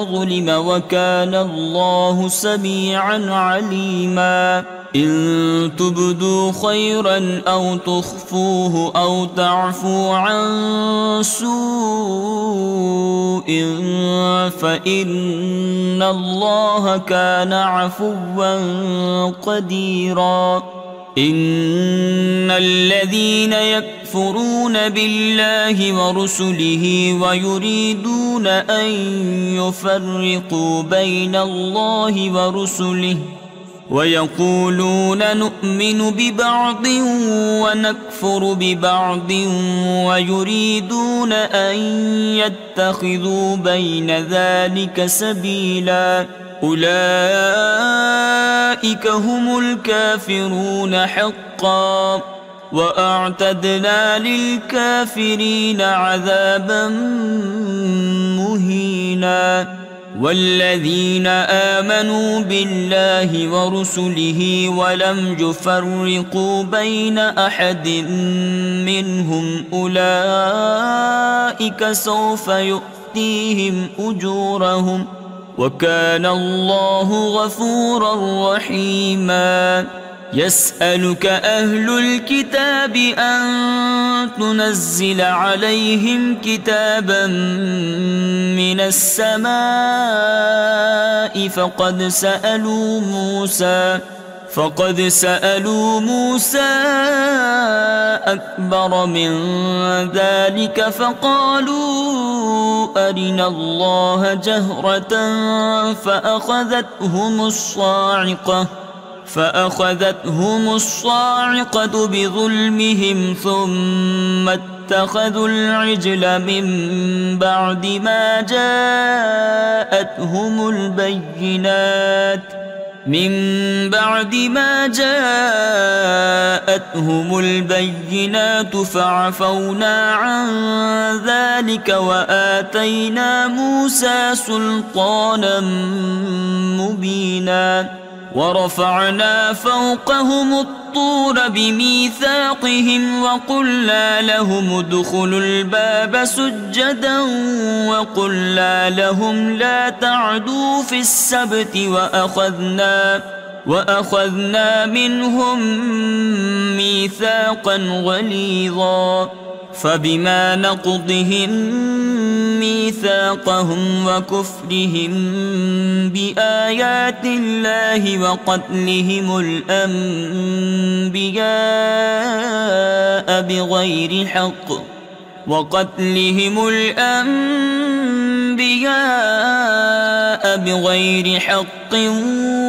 ظلم وكان الله سميعا عليما إن تبدوا خيرا أو تخفوه أو تعفوا عن سوء فإن الله كان عفوا قديرا إن الذين يكفرون بالله ورسله ويريدون أن يفرقوا بين الله ورسله ويقولون نؤمن ببعض ونكفر ببعض ويريدون أن يتخذوا بين ذلك سبيلا أولئك هم الكافرون حقا وأعتدنا للكافرين عذابا مهينا والذين آمنوا بالله ورسله ولم يفرقوا بين أحد منهم أولئك سوف يؤتيهم أجورهم وكان الله غفورا رحيما يسألك أهل الكتاب أن تنزل عليهم كتابا من السماء فقد سألوا موسى أكبر من ذلك فقالوا أرنا الله جهرة فأخذتهم الصاعقة بظلمهم ثم اتخذوا العجل من بعد ما جاءتهم البينات فعفونا عن ذلك وآتينا موسى سلطانا مبينا ورفعنا فوقهم الطور بميثاقهم وقلنا لهم ادخلوا الباب سجدا وقلنا لهم لا تعدوا في السبت وأخذنا منهم ميثاقا غليظا فبما نقضهم ميثاقهم وكفرهم بآيات الله وقتلهم الأنبياء بغير حق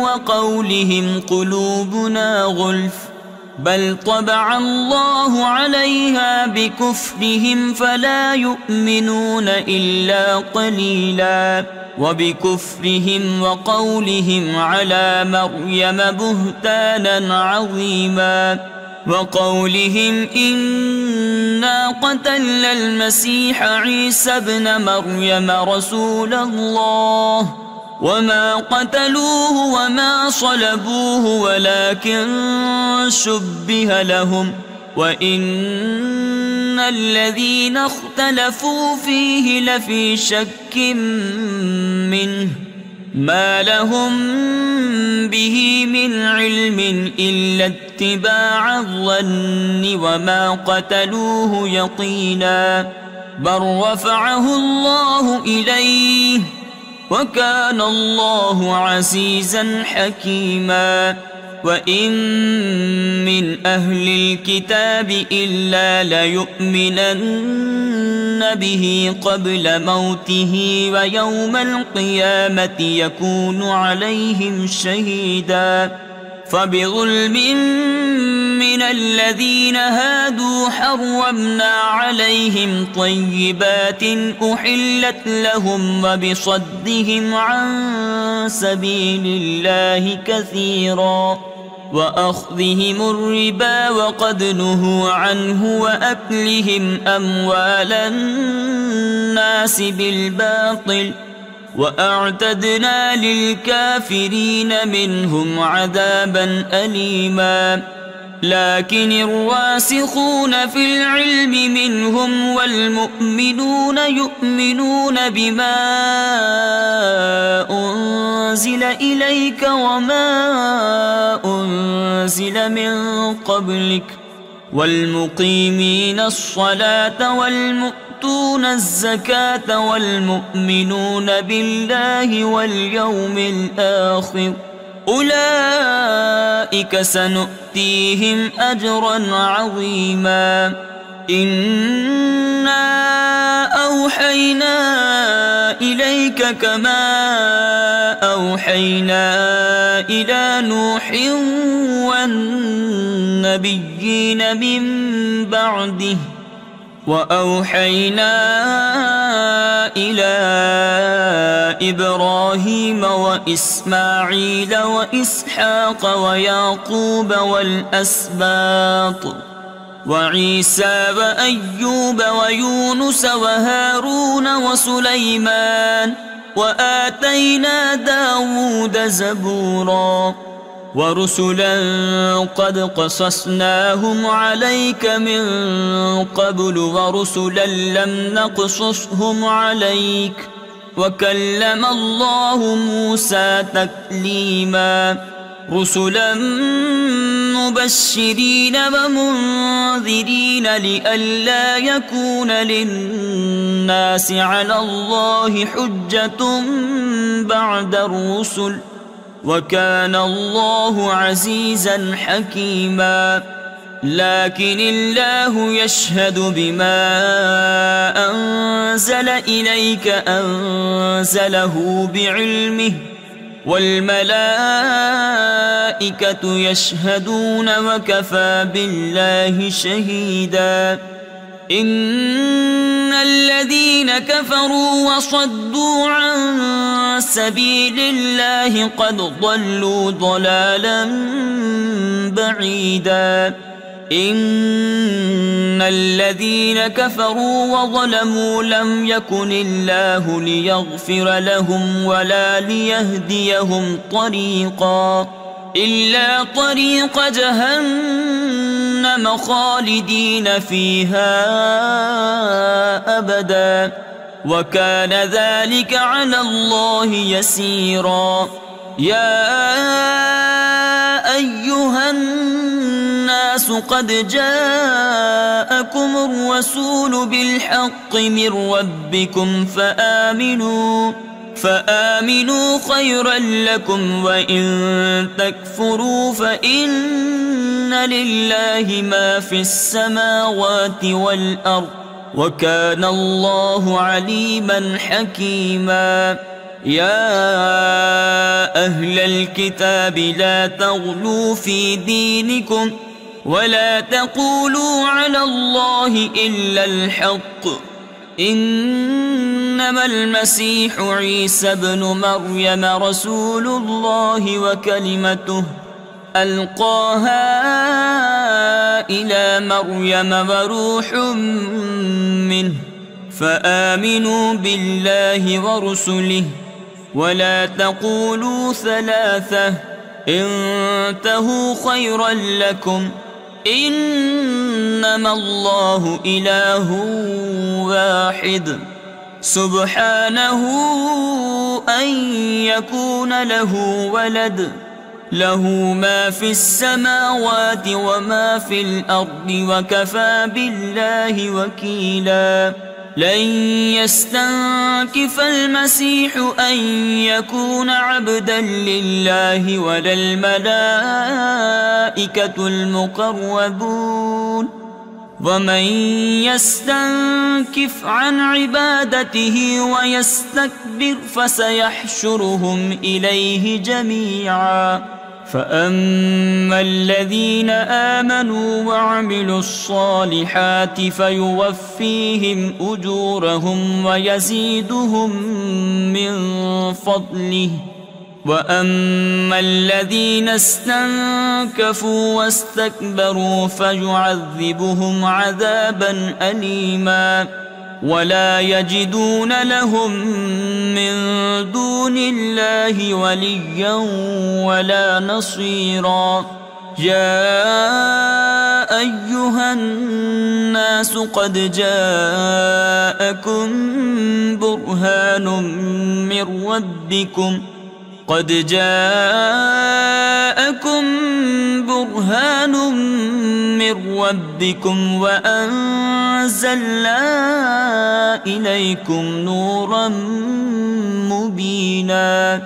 وقولهم قلوبنا غلف بل طبع الله عليها بكفرهم فلا يؤمنون إلا قليلا وبكفرهم وقولهم على مريم بهتانا عظيما وقولهم إنا قتلنا المسيح عيسى ابن مريم رسول الله وما قتلوه وما صلبوه ولكن شبه لهم وإن الذين اختلفوا فيه لفي شك منه ما لهم به من علم إلا اتباع الظن وما قتلوه يقينا بل رفعه الله إليه وكان الله عزيزا حكيما وإن من أهل الكتاب إلا ليؤمنن به قبل موته ويوم القيامة يكون عليهم شهيدا فبظلم من الذين هادوا حرمنا عليهم طيبات أحلت لهم وبصدهم عن سبيل الله كثيرا وأخذهم الربا وقد نهوا عنه وأكلهم أموال الناس بالباطل وأعتدنا للكافرين منهم عذابا أليما لكن الراسخون في العلم منهم والمؤمنون يؤمنون بما أنزل إليك وما أنزل من قبلك والمقيمين الصلاة والمؤتون الزكاة والمؤمنون بالله واليوم الآخر أولئك سنؤتيهم أجرا عظيما إنا أوحينا إليك كما أوحينا إلى نوح والنبيين من بعده وأوحينا إلى إبراهيم وإسماعيل وإسحاق ويعقوب والأسباط وعيسى وأيوب ويونس وهارون وسليمان وآتينا داود زبورا ورسلا قد قصصناهم عليك من قبل ورسلا لم نقصصهم عليك وكلم الله موسى تكليما رسلا مبشرين ومنذرين لئلا يكون للناس على الله حجة بعد الرسل وكان الله عزيزا حكيما لكن الله يشهد بما أنزل إليك أنزله بعلمه والملائكة يشهدون وكفى بالله شهيدا إن الذين كفروا وصدوا عن سبيل الله قد ضلوا ضلالا بعيدا إن الذين كفروا وظلموا لم يكن الله ليغفر لهم ولا ليهديهم طريقا إلا طريق جهنم خالدين فيها أبدا وكان ذلك على الله يسيرا يا أيها الناس قد جاءكم الرسول بالحق من ربكم فآمنوا خيرا لكم وإن تكفروا فإن لله ما في السماوات والأرض وكان الله عليما حكيما يا أهل الكتاب لا تغلوا في دينكم ولا تقولوا على الله إلا الحق إنما المسيح عيسى ابن مريم رسول الله وكلمته ألقاها إلى مريم وروح منه فآمنوا بالله ورسله ولا تقولوا ثلاثة انتهوا خيرا لكم إنما الله إله واحد سبحانه أن يكون له ولد له ما في السماوات وما في الأرض وكفى بالله وكيلا لن يستنكف المسيح أن يكون عبدا لله ولا الملائكة المقربون ومن يستنكف عن عبادته ويستكبر فسيحشرهم إليه جميعا فأما الذين آمنوا وعملوا الصالحات فيوفيهم أجورهم ويزيدهم من فضله وأما الذين استنكفوا واستكبروا فيعذبهم عذابا أليما ولا يجدون لهم من دون الله وليا ولا نصيرا يا أيها الناس قد جاءكم برهان من ربكم وأنزلنا إليكم نورا مبينا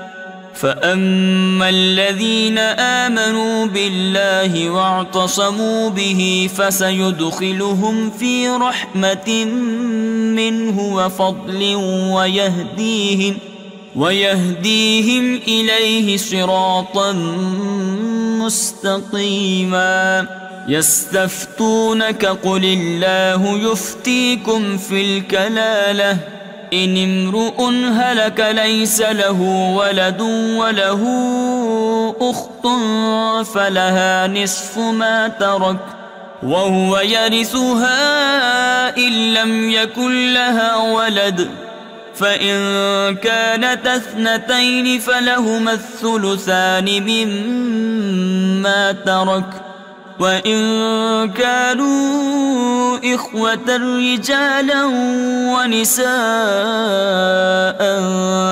فأما الذين آمنوا بالله واعتصموا به فسيدخلهم في رحمة منه وفضل ويهديهم إليه صراطا مستقيما. يستفتونك قل الله يفتيكم في الكلالة إن امرؤ هلك ليس له ولد وله أخت فلها نصف ما ترك وهو يرثها إن لم يكن لها ولد، فإن كانت اثنتين فلهما الثلثان مما ترك، وإن كانوا إخوة رجالا ونساء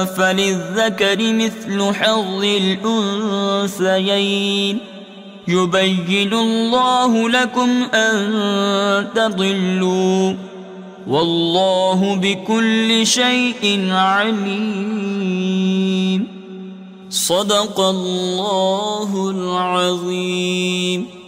فللذكر مثل حظ الأنثيين. يبين الله لكم أن تضلوا والله بكل شيء عليم. صدق الله العظيم.